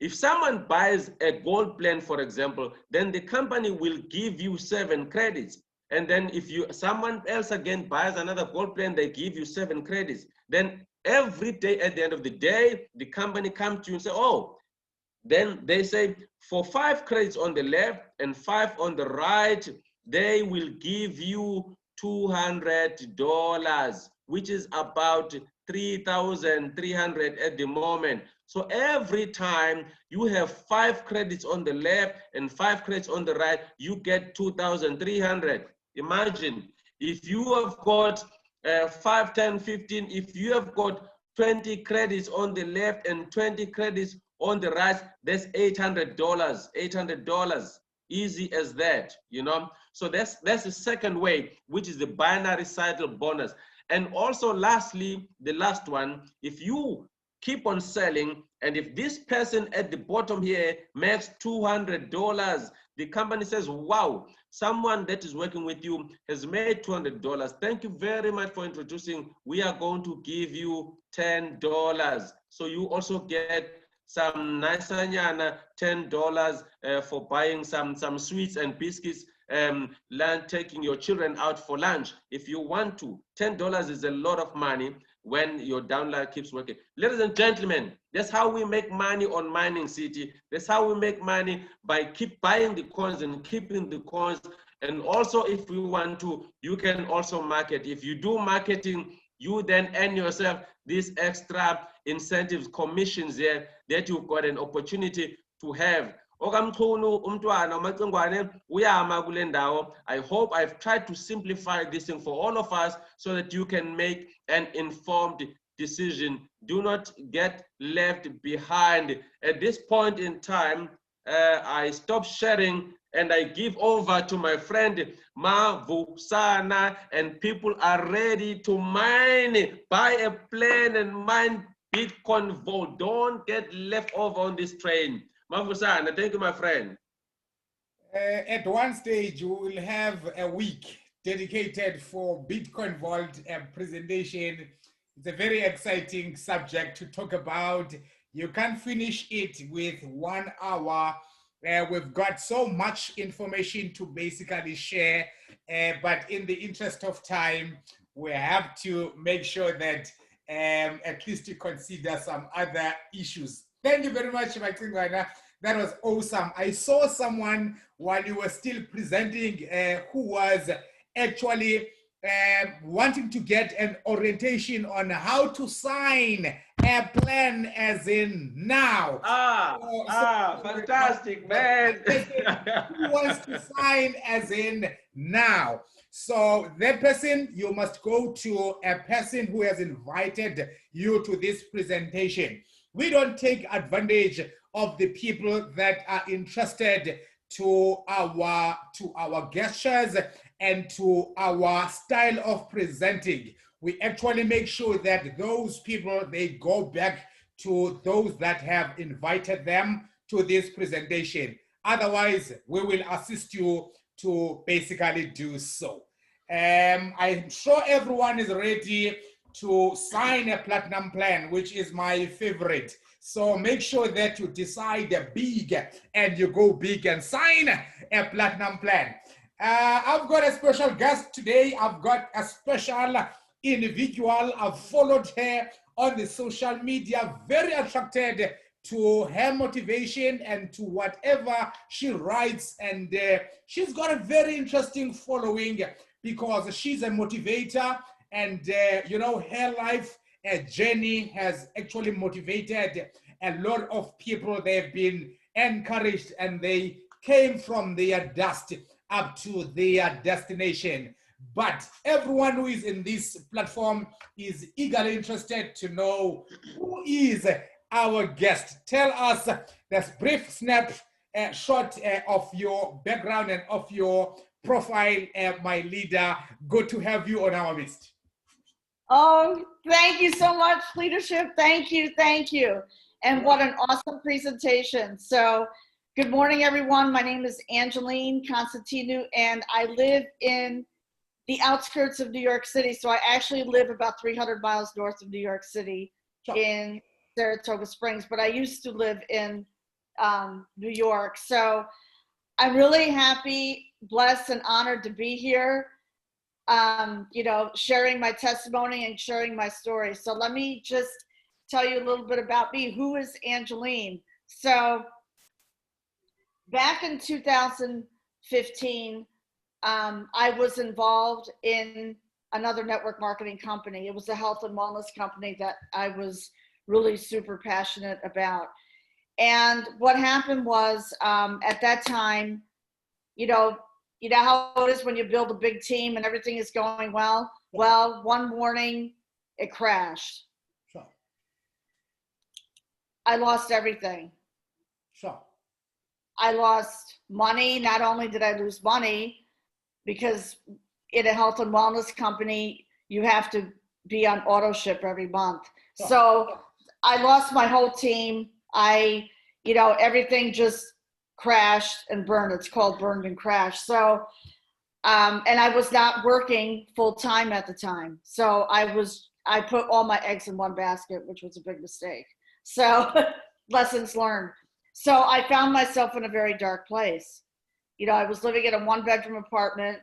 if someone buys a gold plan, for example, then the company will give you 7 credits. And then if someone else again buys another gold plan, they give you 7 credits. Then every day at the end of the day, the company comes to you and say, oh, then they say for 5 credits on the left and 5 on the right, they will give you $200, which is about 3,300 at the moment. So every time you have 5 credits on the left and 5 credits on the right, you get 2,300. Imagine if you have got 5, 10, 15, if you have got 20 credits on the left and 20 credits on the right, that's $800, $800. Easy as that, you know. So that's the second way, which is the binary cycle bonus. And also lastly, the last one, if you keep on selling, and if this person at the bottom here makes $200, the company says, wow, someone that is working with you has made $200. Thank you very much for introducing. We are going to give you $10. So you also get some nice $10 for buying some sweets and biscuits, taking your children out for lunch if you want to. $10 is a lot of money when your downline keeps working. Ladies and gentlemen, that's how we make money on Mining City. That's how we make money, by keep buying the coins and keeping the coins. And also, if we want to, you can also market. If you do marketing, you then earn yourself these extra incentives, commissions there that you've got an opportunity to have. I hope I've tried to simplify this thing for all of us so that you can make an informed decision. Do not get left behind. At this point in time, I stop sharing and I give over to my friend Mavusana, and people are ready to mine, buy a plane and mine Bitcoin Vault. Don't get left over on this train. Mavusana, thank you, my friend. At one stage, we will have a week dedicated for Bitcoin Vault presentation. It's a very exciting subject to talk about. You can't finish it with 1 hour. We've got so much information to basically share, but in the interest of time, we have to make sure that at least you consider some other issues. Thank you very much, Maxingwana. That was awesome. I saw someone while you were still presenting who was actually wanting to get an orientation on how to sign a plan as in now. Fantastic, man. Who wants to sign as in now? So that person, you must go to a person who has invited you to this presentation. We don't take advantage of the people that are interested to our gestures and to our style of presenting. We actually make sure that those people, they go back to those that have invited them to this presentation. Otherwise, we will assist you to basically do so. I'm sure everyone is ready to sign a platinum plan, which is my favorite. So make sure that you decide big and you go big and sign a platinum plan. I've got a special guest today. I've got a special individual. I've followed her on the social media, very attracted to her motivation and to whatever she writes. And she's got a very interesting following because she's a motivator, and you know, her life journey has actually motivated a lot of people. They've been encouraged and they came from their dust up to their destination. But everyone who is in this platform is eagerly interested to know who is our guest. Tell us this brief snapshot of your background and of your profile, my leader. Good to have you on our list. Oh, thank you so much, leadership. Thank you, thank you. And what an awesome presentation. So good morning, everyone. My name is Angeline Constantinou, and I live in the outskirts of New York City. So I actually live about 300 miles north of New York City in Saratoga Springs, but I used to live in New York. So I'm really happy blessed and honored to be here, sharing my testimony and sharing my story. So let me just tell you a little bit about me. Who is Angeline? So back in 2015, I was involved in another network marketing company. It was a health and wellness company that I was really super passionate about. And what happened was, at that time, you know how it is when you build a big team and everything is going well. Well, one morning it crashed. Sure. I lost everything. Sure. I lost money. Not only did I lose money, because in a health and wellness company, you have to be on auto ship every month. Sure. So I lost my whole team. Everything just crashed and burned. It's called burned and crashed. So, and I was not working full time at the time. So I put all my eggs in one basket, which was a big mistake. So lessons learned. So I found myself in a very dark place. I was living in a 1-bedroom apartment.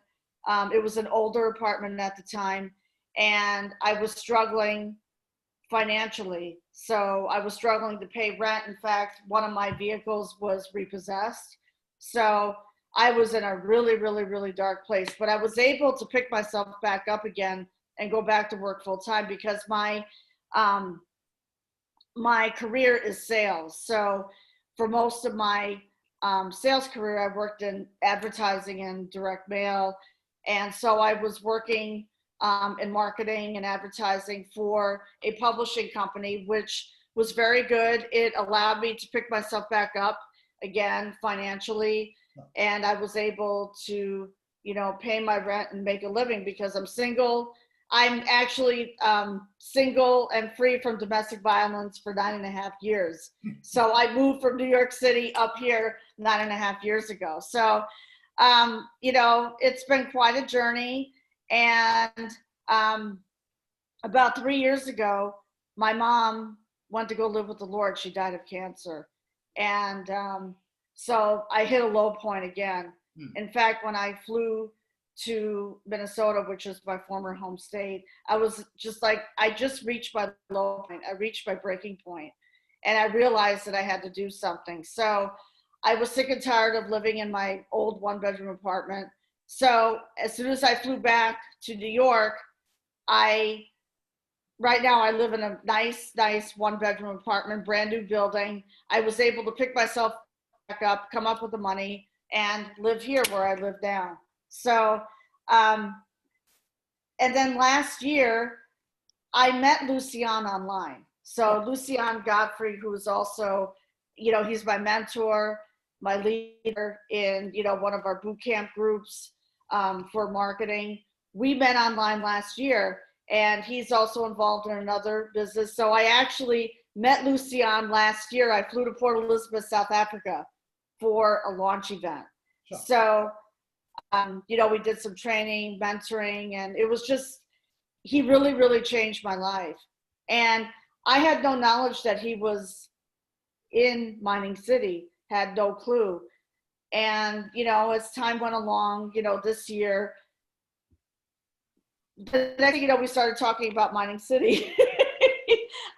It was an older apartment at the time, and I was struggling financially. So I was struggling to pay rent. In fact, one of my vehicles was repossessed. So I was in a really, really, really dark place, but I was able to pick myself back up again and go back to work full time because my career is sales. So for most of my sales career, I worked in advertising and direct mail. And so I was working in marketing and advertising for a publishing company, which was very good. It allowed me to pick myself back up again financially. And I was able to, pay my rent and make a living because I'm single. I'm actually single and free from domestic violence for 9.5 years. So I moved from New York City up here 9.5 years ago. So, it's been quite a journey. And about 3 years ago, my mom went to go live with the Lord. She died of cancer. And so I hit a low point again. In fact, when I flew to Minnesota, which is my former home state, I was just like, I just reached my low point. I reached my breaking point. And I realized that I had to do something. So I was sick and tired of living in my old 1-bedroom apartment. So as soon as I flew back to New York, right now I live in a nice 1-bedroom apartment, brand new building. I was able to pick myself back up, come up with the money, and live here where I live now. So, and then last year, I met Lucian online. So Lucian Godfrey, who is also, he's my mentor, my leader in, one of our boot camp groups for marketing. We met online last year, and he's also involved in another business. So I actually met Lucian last year. I flew to Port Elizabeth, South Africa for a launch event. Sure. So, we did some training, mentoring, and it was just, he really, really changed my life. And I had no knowledge that he was in Mining City, had no clue. And, as time went along, this year, the next thing we started talking about Mining City.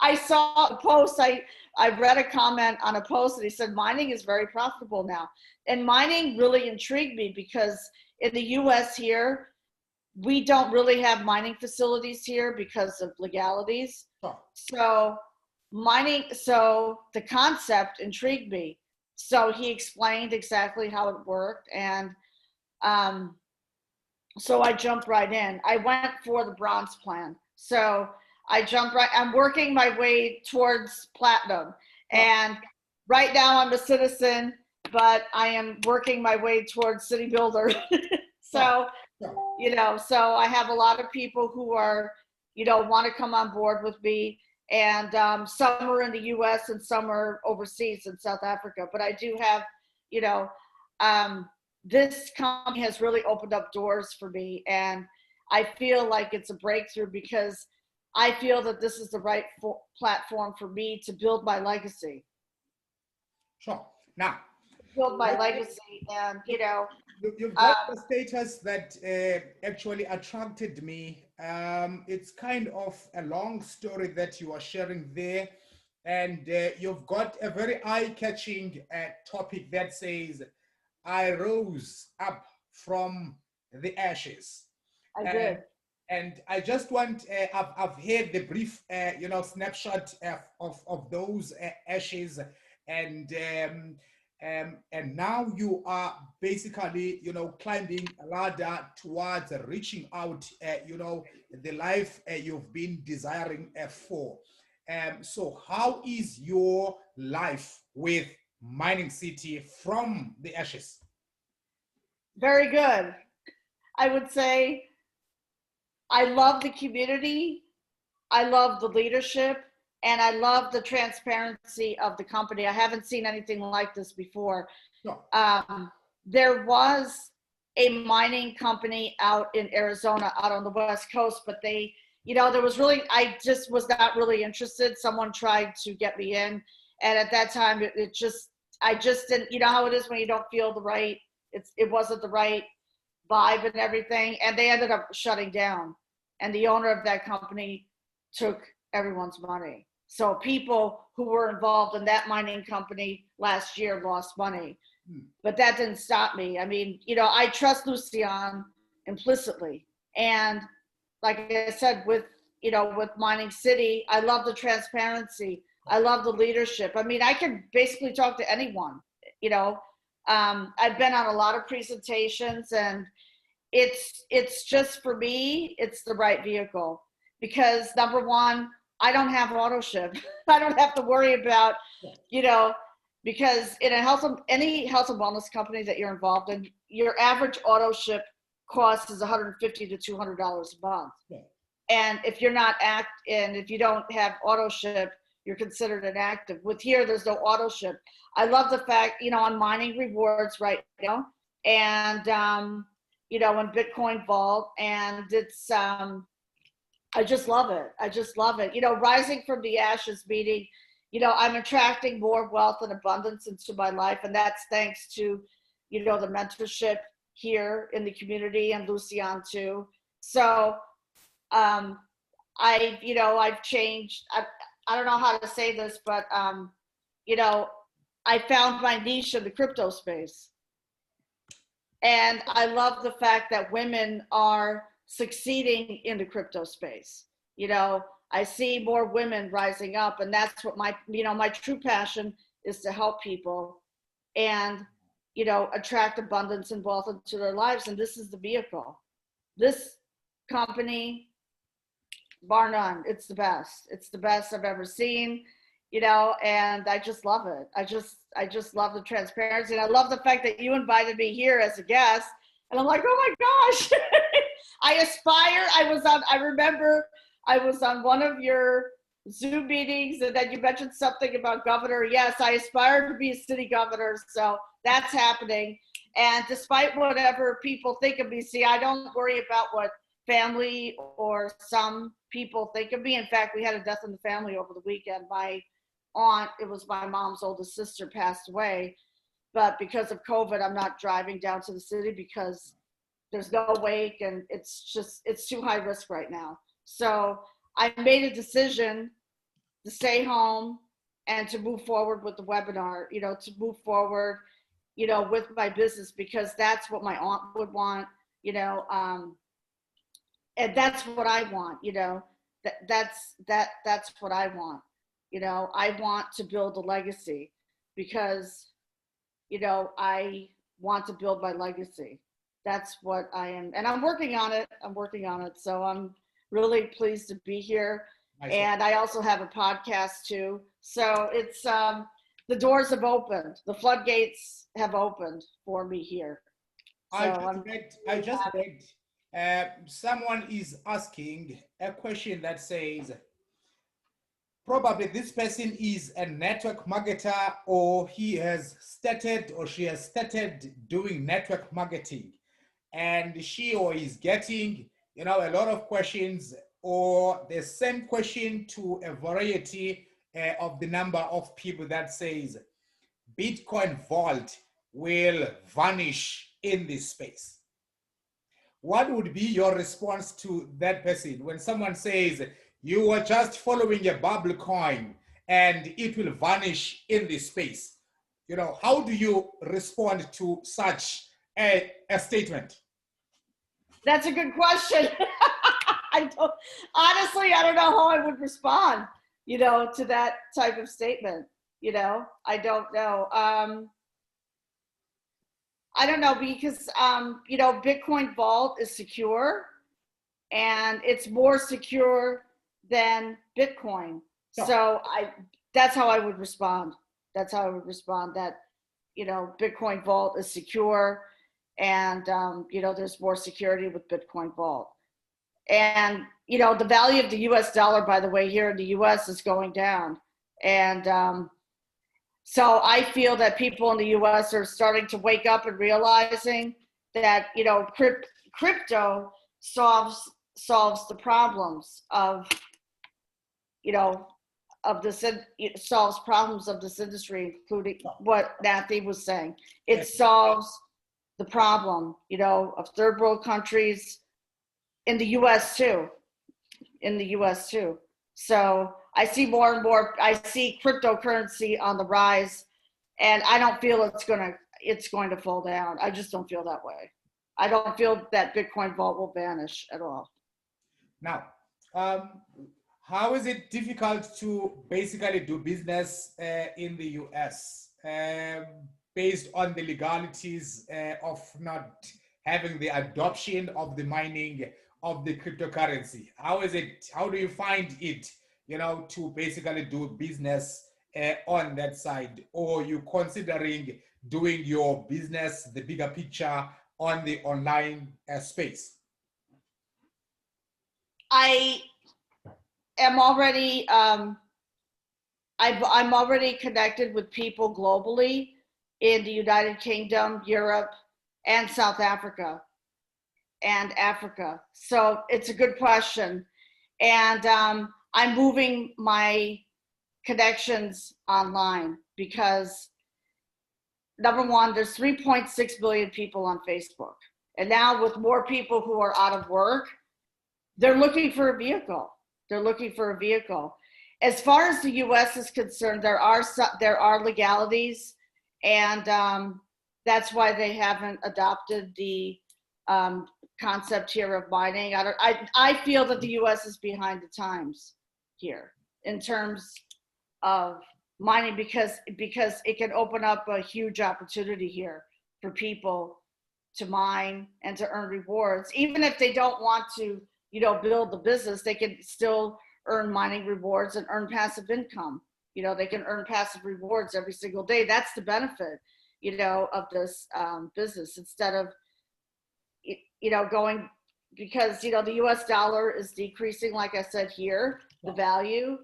I saw a post, I read a comment on a post, and he said, mining is very profitable now. And mining really intrigued me because in the US here, we don't really have mining facilities here because of legalities. Oh. So the concept intrigued me. So he explained exactly how it worked. And so I jumped right in. I went for the bronze plan. So I'm working my way towards platinum. And right now I'm a citizen, but I am working my way towards city builder. So, so I have a lot of people who are, want to come on board with me. And some are in the US and some are overseas in South Africa. But I do have, this company has really opened up doors for me. And I feel like it's a breakthrough because I feel that this is the right platform for me to build my legacy. Sure. Now, build my legacy. And, You've got a status that actually attracted me. It's kind of a long story that you are sharing there. And you've got a very eye-catching topic that says, I rose up from the ashes. I did. And I just want, I've heard the brief, snapshot of those ashes, and now you are basically, climbing a ladder towards reaching out, the life you've been desiring for. So how is your life with Mining City from the ashes? Very good. I would say I love the community, I love the leadership, and I love the transparency of the company. I haven't seen anything like this before. No. There was a mining company out in Arizona, out on the West Coast, but they, there was really, I just was not really interested. Someone tried to get me in, and at that time, I just didn't, you know how it is when you don't feel the right, it wasn't the right vibe and everything, and they ended up shutting down. And the owner of that company took everyone's money. So people who were involved in that mining company last year lost money. But that didn't stop me. I mean, I trust Lucian implicitly. And like I said, with Mining City, I love the transparency. I love the leadership. I mean, I can basically talk to anyone, I've been on a lot of presentations, and it's just, for me, it's the right vehicle, because number one, I don't have auto ship. I don't have to worry about, because in any health and wellness company that you're involved in, your average auto ship cost is $150 to $200 a month. Yeah. And if you're not if you don't have auto ship, you're considered inactive. With here, there's no auto ship. I love the fact, on Mining Rewards right now, and in Bitcoin Vault, and it's I just love it. I just love it. Rising from the ashes, meaning, I'm attracting more wealth and abundance into my life, and that's thanks to, the mentorship here in the community, and Lucian too. So I've changed. I don't know how to say this, but I found my niche in the crypto space. And I love the fact that women are succeeding in the crypto space. I see more women rising up, and that's what my true passion is, to help people and, attract abundance and wealth into their lives. And this is the vehicle. This company, bar none, it's the best. It's the best I've ever seen, and I just love it. I just love the transparency. And I love the fact that you invited me here as a guest. And I'm like, oh my gosh, I remember I was on one of your Zoom meetings, and then you mentioned something about governor. Yes, I aspire to be a city governor. So that's happening. And despite whatever people think of me, see, I don't worry about what family or some people think of me. In fact, we had a death in the family over the weekend. My aunt, it was my mom's oldest sister, passed away. But because of COVID, I'm not driving down to the city because there's no wake, and it's too high risk right now. So I made a decision to stay home and to move forward with the webinar, to move forward, with my business, because that's what my aunt would want, and that's what I want, that's what I want. I want to build a legacy, because, I want to build my legacy. That's what I am. And I'm working on it. So I'm really pleased to be here. Nice. And I also have a podcast too. So it's, the doors have opened. The floodgates have opened for me here. So I just read, someone is asking a question that says, probably this person is a network marketer, or she has started doing network marketing, and she or is getting, a lot of questions, or the same question to a variety of the number of people that says, Bitcoin Vault, will vanish in this space. What would be your response to that person when someone says you were just following a bubble coin and it will vanish in this space? You know, how do you respond to such a statement? That's a good question. Honestly, I don't know how I would respond, to that type of statement. I don't know. I don't know because, Bitcoin Vault is secure and it's more secure than Bitcoin. Yeah. So that's how I would respond. That's how I would respond that, Bitcoin Vault is secure and, there's more security with Bitcoin Vault. And, the value of the US dollar, by the way, here in the US is going down. And, so I feel that people in the US are starting to wake up and realizing that, crypto solves the problems of, it solves problems of this industry, including what Nathy was saying. It solves the problem, of third world countries in the US too. So I see more and more, I see cryptocurrency on the rise, and I don't feel it's going to fall down. I just don't feel that way. I don't feel that Bitcoin Vault will vanish at all. Now, how is it difficult to basically do business in the US based on the legalities of not having the adoption of the mining of the cryptocurrency? How do you find it, to basically do business on that side? Or you considering doing your business, the bigger picture on the online space? I am already, I'm already connected with people globally in the United Kingdom, Europe, and South Africa. So it's a good question. And I'm moving my connections online because, number one, there's 3.6 billion people on Facebook. And now with more people who are out of work, they're looking for a vehicle. As far as the US is concerned, there are legalities, and that's why they haven't adopted the concept here of mining. I feel that the US is behind the times here in terms of mining because it can open up a huge opportunity here for people to mine and to earn rewards. Even if they don't want to, build the business, they can still earn mining rewards and earn passive income. They can earn passive rewards every single day. That's the benefit, of this business, instead of, going, because, the US dollar is decreasing, like I said here, the value.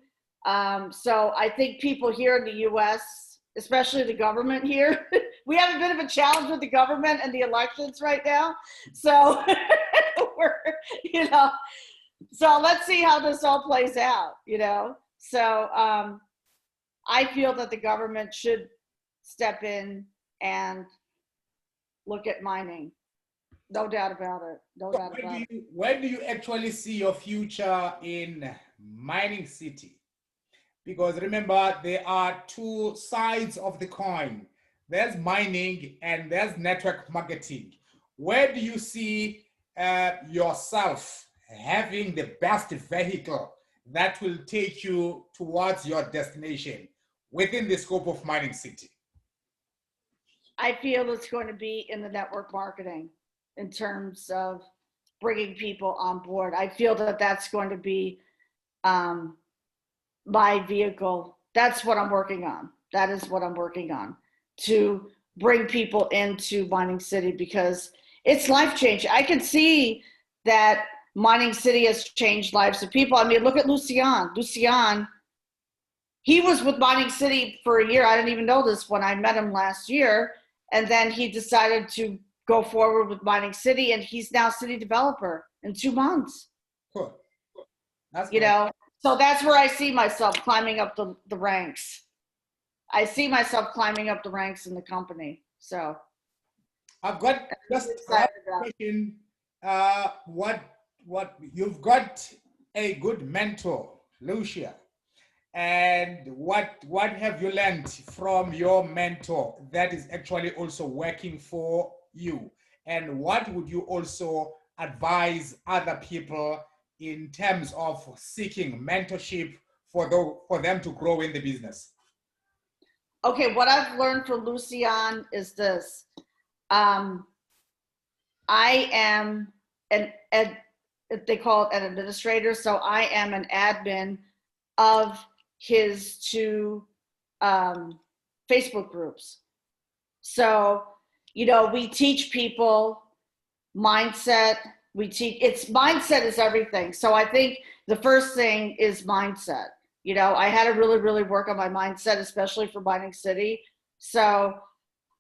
So I think people here in the US, especially the government here, we have a bit of a challenge with the government and the elections right now. So so let's see how this all plays out, So I feel that the government should step in and look at mining. No doubt about it. Where do you actually see your future in mining city? Because remember, there are two sides of the coin. There's mining and there's network marketing. Where do you see yourself having the best vehicle that will take you towards your destination within the scope of mining city? I feel it's going to be in the network marketing in terms of bringing people on board. I feel that that's going to be my vehicle. That's what I'm working on. That is what I'm working on, to bring people into Mining City, because it's life changing. I can see that Mining City has changed lives of people. I mean, look at Lucian. Lucian, he was with Mining City for a year. I didn't even know this when I met him last year. And then he decided to go forward with Mining City, and he's now city developer in 2 months. Cool. That's So that's where I see myself climbing up the ranks. I see myself climbing up the ranks in the company. So I've got just a excited about. question. What you've got a good mentor, Lucia, and what have you learned from your mentor that is actually also working for you, and what would you also advise other people in terms of seeking mentorship for them to grow in the business? Okay, what I've learned from Lucian is this. I am they call it an administrator, so I am an admin of his two Facebook groups. So, we teach people mindset. Mindset is everything. So I think the first thing is mindset. I had to really, really work on my mindset, especially for Mining City. So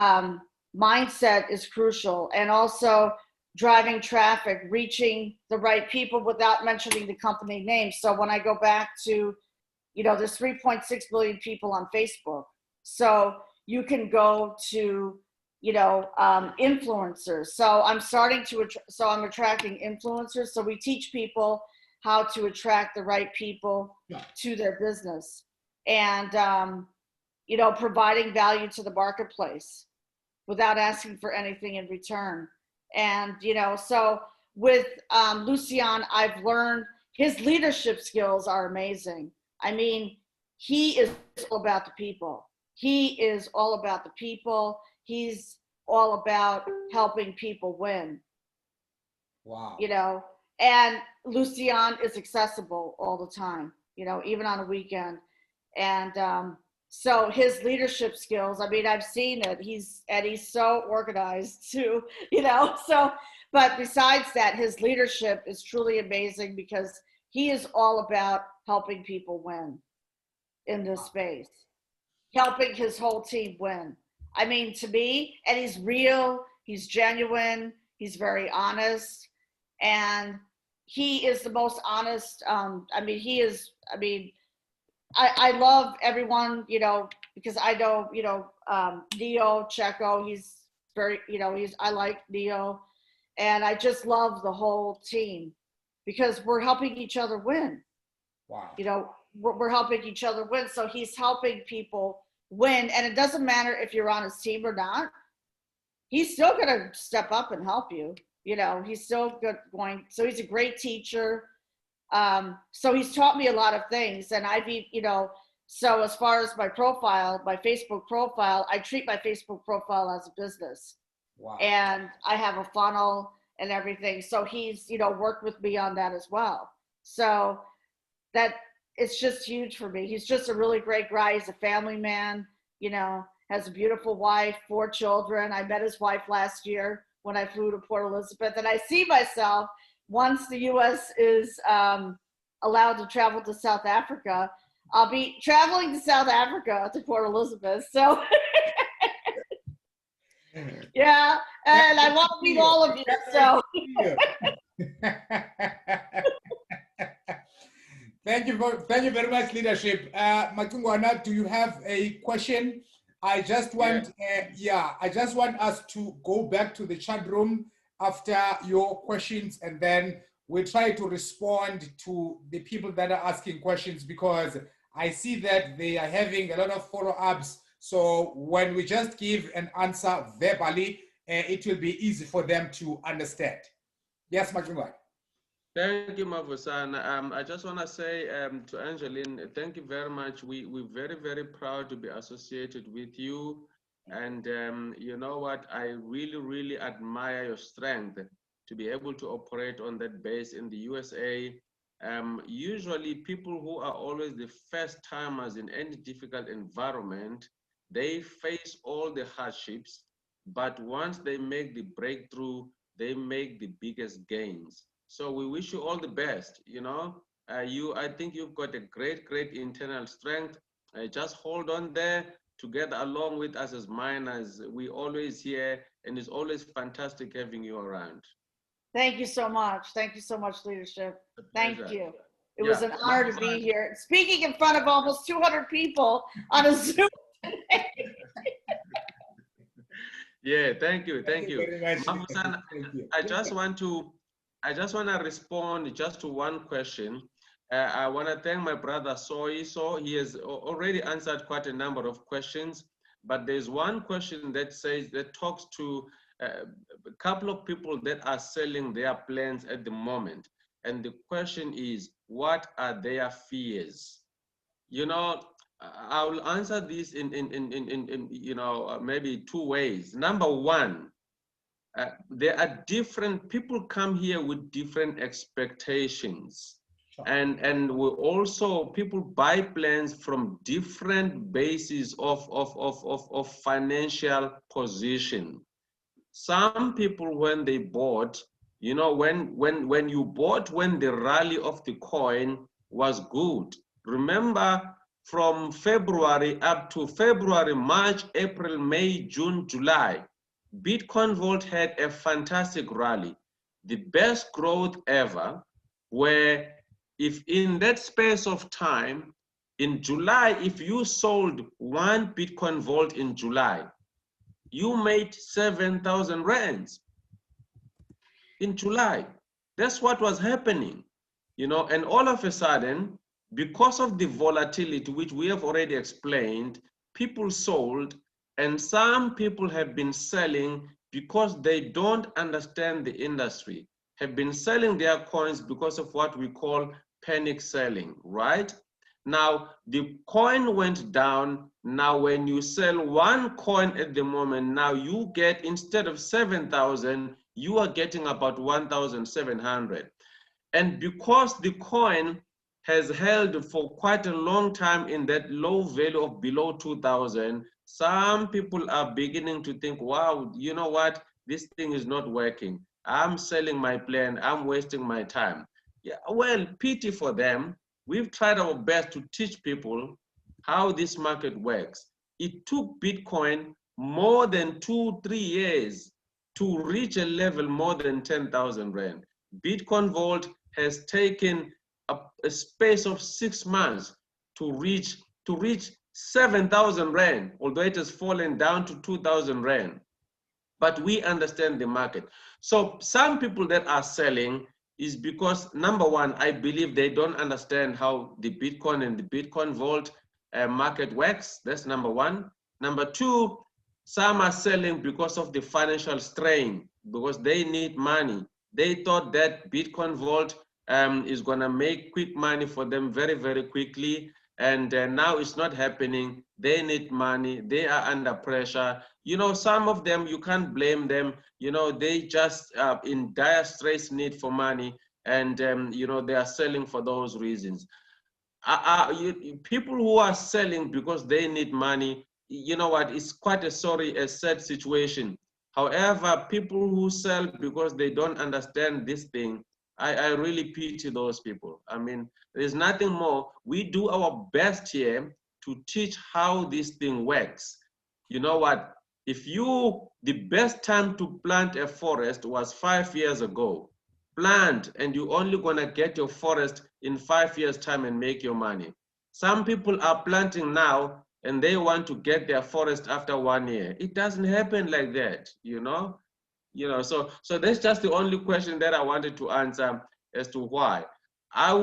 mindset is crucial. And also driving traffic, reaching the right people without mentioning the company name. So when I go back to, there's 3.6 billion people on Facebook. So you can go to, influencers. So I'm I'm attracting influencers. So we teach people how to attract the right people to their business, and, providing value to the marketplace without asking for anything in return. And, so with Lucian, I've learned his leadership skills are amazing. I mean, he is all about the people. He is all about the people. He's all about helping people win. Wow. And Lucian is accessible all the time, even on a weekend. And so his leadership skills, I mean, I've seen it. He's so organized too, so, but besides that, his leadership is truly amazing because he is all about helping people win in this space, helping his whole team win. I mean, to me, and he's real, he's genuine, he's very honest, and he is the most honest. I love everyone, because I know, Neo, Checo, he's very, I like Neo, and I just love the whole team because we're helping each other win. Wow. We're helping each other win. So he's helping people win. And it doesn't matter if you're on his team or not. He's still going to step up and help you. He's still going. So he's a great teacher. So he's taught me a lot of things. And so as far as my profile, my Facebook profile, I treat my Facebook profile as a business. Wow. And I have a funnel and everything. So he's, worked with me on that as well. So that it's just huge for me. He's just a really great guy. He's a family man, has a beautiful wife, 4 children. I met his wife last year when I flew to Port Elizabeth. And I see myself, once the U.S. is allowed to travel to South Africa, I'll be traveling to South Africa to Port Elizabeth. So, yeah, and I want to meet all of you. So. Thank you very much, leadership. Makungwana, do you have a question? I just want, I just want us to go back to the chat room after your questions, and then we'll try to respond to the people that are asking questions, because I see that they are having a lot of follow-ups. So when we just give an answer verbally, it will be easy for them to understand. Yes, Makungwana. Thank you, Mavusan. I just want to say to Angeline, thank you very much. We're very, very proud to be associated with you. And you know what? I really, really admire your strength to be able to operate on that base in the USA. Usually people who are always the first timers in any difficult environment, they face all the hardships, but once they make the breakthrough, they make the biggest gains. So we wish you all the best. I think you've got a great, great internal strength. Just hold on there together along with us as miners. We always here, and it's always fantastic having you around. Thank you so much. Thank you so much, leadership. Thank you. It was an honor to be here, speaking in front of almost 200 people on a Zoom today. Yeah, thank you, thank you. very much. Mafusan, Thank you. I just want to respond just to one question. I want to thank my brother Soy. So he has already answered quite a number of questions, but there's one question that talks to a couple of people that are selling their plans at the moment. And the question is, what are their fears? You know, I will answer this in maybe two ways. Number one, there are different people come here with different expectations. Sure. And we also people buy plans from different bases of financial position. Some people when they bought, you know, when you bought when the rally of the coin was good. Remember, from February up to February, March, April, May, June, July, Bitcoin Vault had a fantastic rally, the best growth ever, where if in that space of time, in July, if you sold one Bitcoin Vault in July, you made 7,000 rands in July. That's what was happening, you know, and all of a sudden, because of the volatility, which we have already explained, people sold, and some people have been selling because they don't understand the industry, have been selling their coins because of what we call panic selling, right? Now, the coin went down. Now, when you sell one coin at the moment, now you get, instead of 7,000, you are getting about 1,700. And because the coin has held for quite a long time in that low value of below 2,000, some people are beginning to think, wow, you know what? This thing is not working. I'm selling my plan. I'm wasting my time. Yeah, well, pity for them. We've tried our best to teach people how this market works. It took Bitcoin more than 2-3 years to reach a level more than 10,000 Rand. Bitcoin Vault has taken a space of 6 months to reach 7,000 Rand, although it has fallen down to 2,000 Rand. But we understand the market. So some people that are selling is because, number one, I believe they don't understand how the Bitcoin and the Bitcoin Vault market works. That's number one. Number two, some are selling because of the financial strain, because they need money. They thought that Bitcoin Vault is going to make quick money for them very, very quickly. And now it's not happening. They need money. They are under pressure. You know, some of them, you can't blame them. You know, they just in dire stress need for money. And, you know, they are selling for those reasons. People who are selling because they need money, you know what, it's quite a sad situation. However, people who sell because they don't understand this thing, I really pity those people. I mean, there's nothing more. We do our best here to teach how this thing works. You know what? The best time to plant a forest was 5 years ago. Plant, and you're only gonna get your forest in 5 years' time and make your money. Some people are planting now and they want to get their forest after 1 year. It doesn't happen like that, you know? So that's just the only question that I wanted to answer as to why. I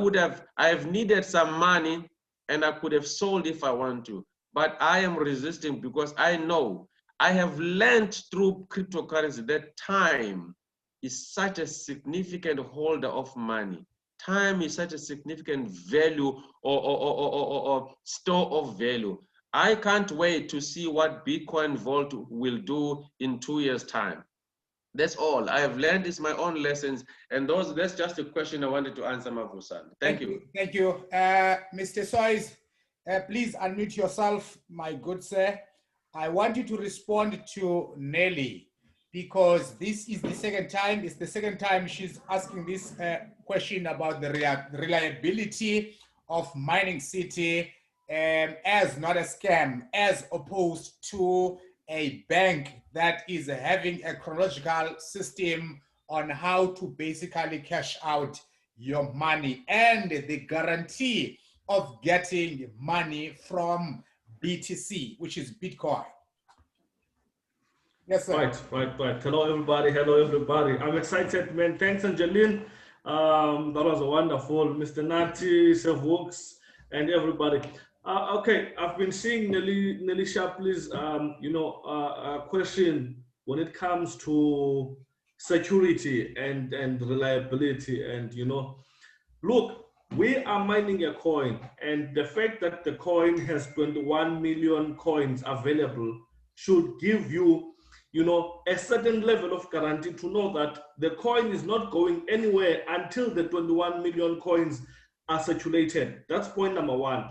have needed some money and I could have sold if I want to, but I am resisting because I know I have learned through cryptocurrency that time is such a significant holder of money. Time is such a significant value or store of value. I can't wait to see what Bitcoin Vault will do in 2 years' time. That's all. I have learned is my own lessons, and that's just a question I wanted to answer, Mafusan. Thank you. Thank you. Mr. Sois, please unmute yourself, my good sir. I want you to respond to Nelly because this is the second time. It's the second time she's asking this question about the reliability of Mining City as not a scam, as opposed to a bank that is having a chronological system on how to basically cash out your money and the guarantee of getting money from BTC, which is Bitcoin. Yes, sir. Right. Hello, everybody. I'm excited, man. Thanks, Angeline. That was wonderful. Mr. Nati, Sir Vokes, and everybody. Okay, I've been seeing Nelly Shapley's, question when it comes to security and reliability. And, look, we are mining a coin, and the fact that the coin has 21 million coins available should give you, a certain level of guarantee to know that the coin is not going anywhere until the 21 million coins are circulated. That's point number one.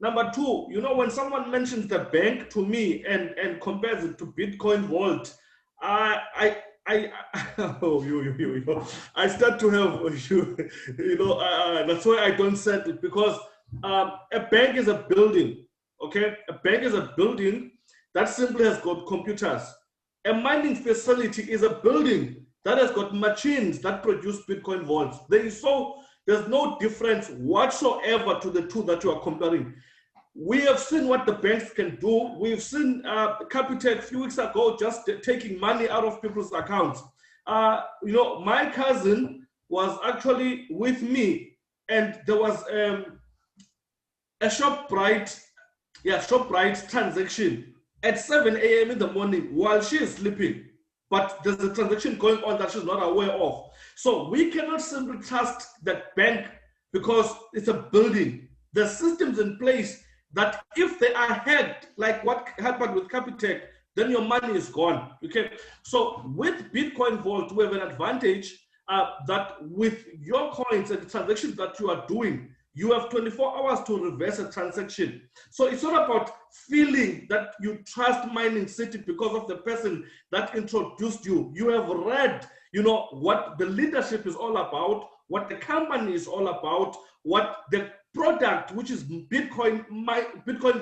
Number two, when someone mentions the bank to me and compares it to Bitcoin Vault, I I start to have, that's why I don't set it, because a bank is a building, okay? A bank is a building that simply has got computers. A mining facility is a building that has got machines that produce Bitcoin vaults. There's no difference whatsoever to the two that you are comparing. We have seen what the banks can do. We've seen Capitec a few weeks ago just taking money out of people's accounts. My cousin was actually with me, and there was a ShopRite transaction at 7 a.m. in the morning while she is sleeping, but there's a transaction going on that she's not aware of. So we cannot simply trust that bank because it's a building. There's systems in place that if they are hacked, like what happened with Capitec, then your money is gone. Okay. So with Bitcoin Vault, we have an advantage that with your coins and the transactions that you are doing, you have 24 hours to reverse a transaction. So it's not about feeling that you trust Mining City because of the person that introduced you. You have read, what the leadership is all about, what the company is all about, what the product, which is Bitcoin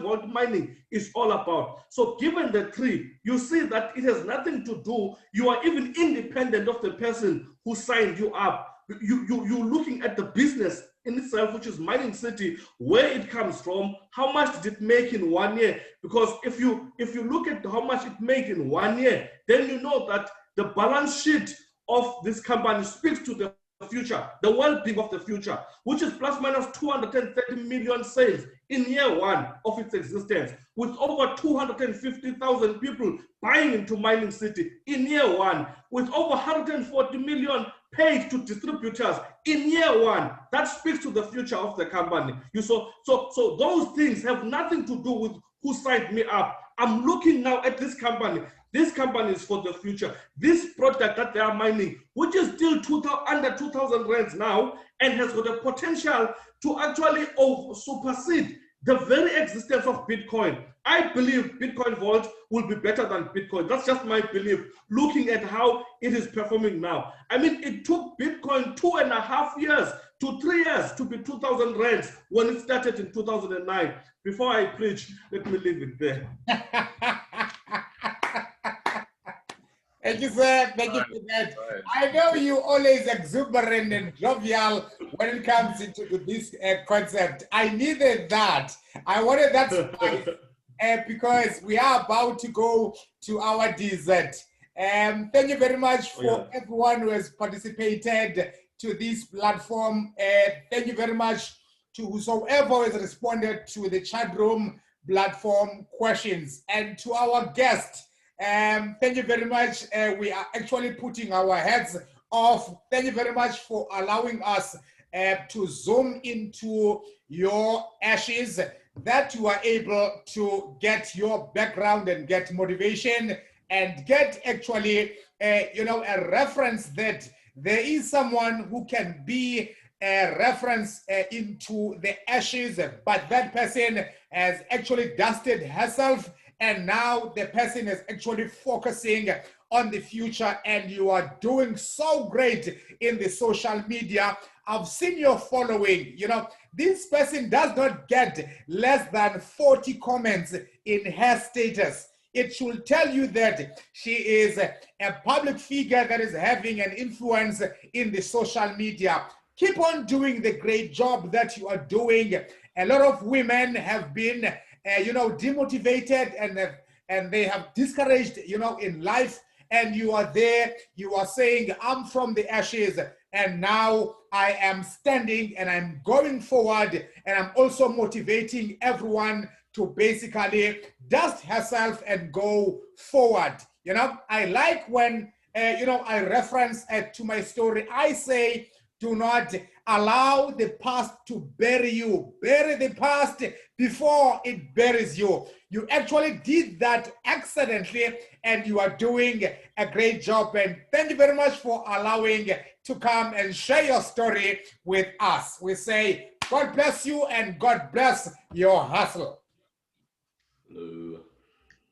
Vault mining, is all about. So given the three, you see that it has nothing to do, you are even independent of the person who signed you up. You're looking at the business in itself, which is Mining City, where it comes from, how much did it make in 1 year? Because if you look at how much it made in 1 year, then you know that the balance sheet of this company speaks to the future, the well-being of the future, which is plus minus 230 million sales in year one of its existence, with over 250,000 people buying into Mining City in year one, with over 140 million paid to distributors in year one. That speaks to the future of the company. So those things have nothing to do with who signed me up. I'm looking now at this company. This company is for the future. This product that they are mining, which is still under 2,000 rands now, and has got a potential to actually supersede the very existence of Bitcoin. I believe Bitcoin Vault will be better than Bitcoin. That's just my belief, looking at how it is performing now. I mean, it took Bitcoin 2.5 years to 3 years to be 2,000 rands when it started in 2009. Before I preach, let me leave it there. Thank you, sir. Thank you for that. I know you always exuberant and jovial when it comes into this concept. I needed that. I wanted that spice because we are about to go to our dessert. Thank you very much for everyone who has participated to this platform. Thank you very much to whosoever has responded to the chat room platform questions, and to our guest. Thank you very much. We are actually putting our heads off. Thank you very much for allowing us to zoom into your ashes, that you are able to get your background and get motivation and get actually a reference that there is someone who can be a reference into the ashes, but that person has actually dusted herself, and now the person is actually focusing on the future, and you are doing so great in the social media. I've seen your following. This person does not get less than 40 comments in her status. It should tell you that she is a public figure that is having an influence in the social media. Keep on doing the great job that you are doing. A lot of women have been demotivated and have and they have discouraged, in life, and you are there, you are saying, I'm from the ashes, and now I am standing and I'm going forward, and I'm also motivating everyone to basically dust herself and go forward. I like when, I reference to my story. I say, do not allow the past to bury you. Bury the past before it buries you. You actually did that accidentally, and you are doing a great job. And thank you very much for allowing to come and share your story with us. We say, God bless you and God bless your hustle.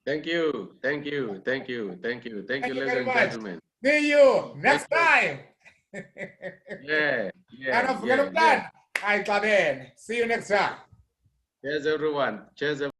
Thank you, thank you, thank you, thank you, thank you, ladies and gentlemen. See you next time. Yeah, yeah. And don't forget about that. See you next time. Cheers, everyone. Cheers, everyone.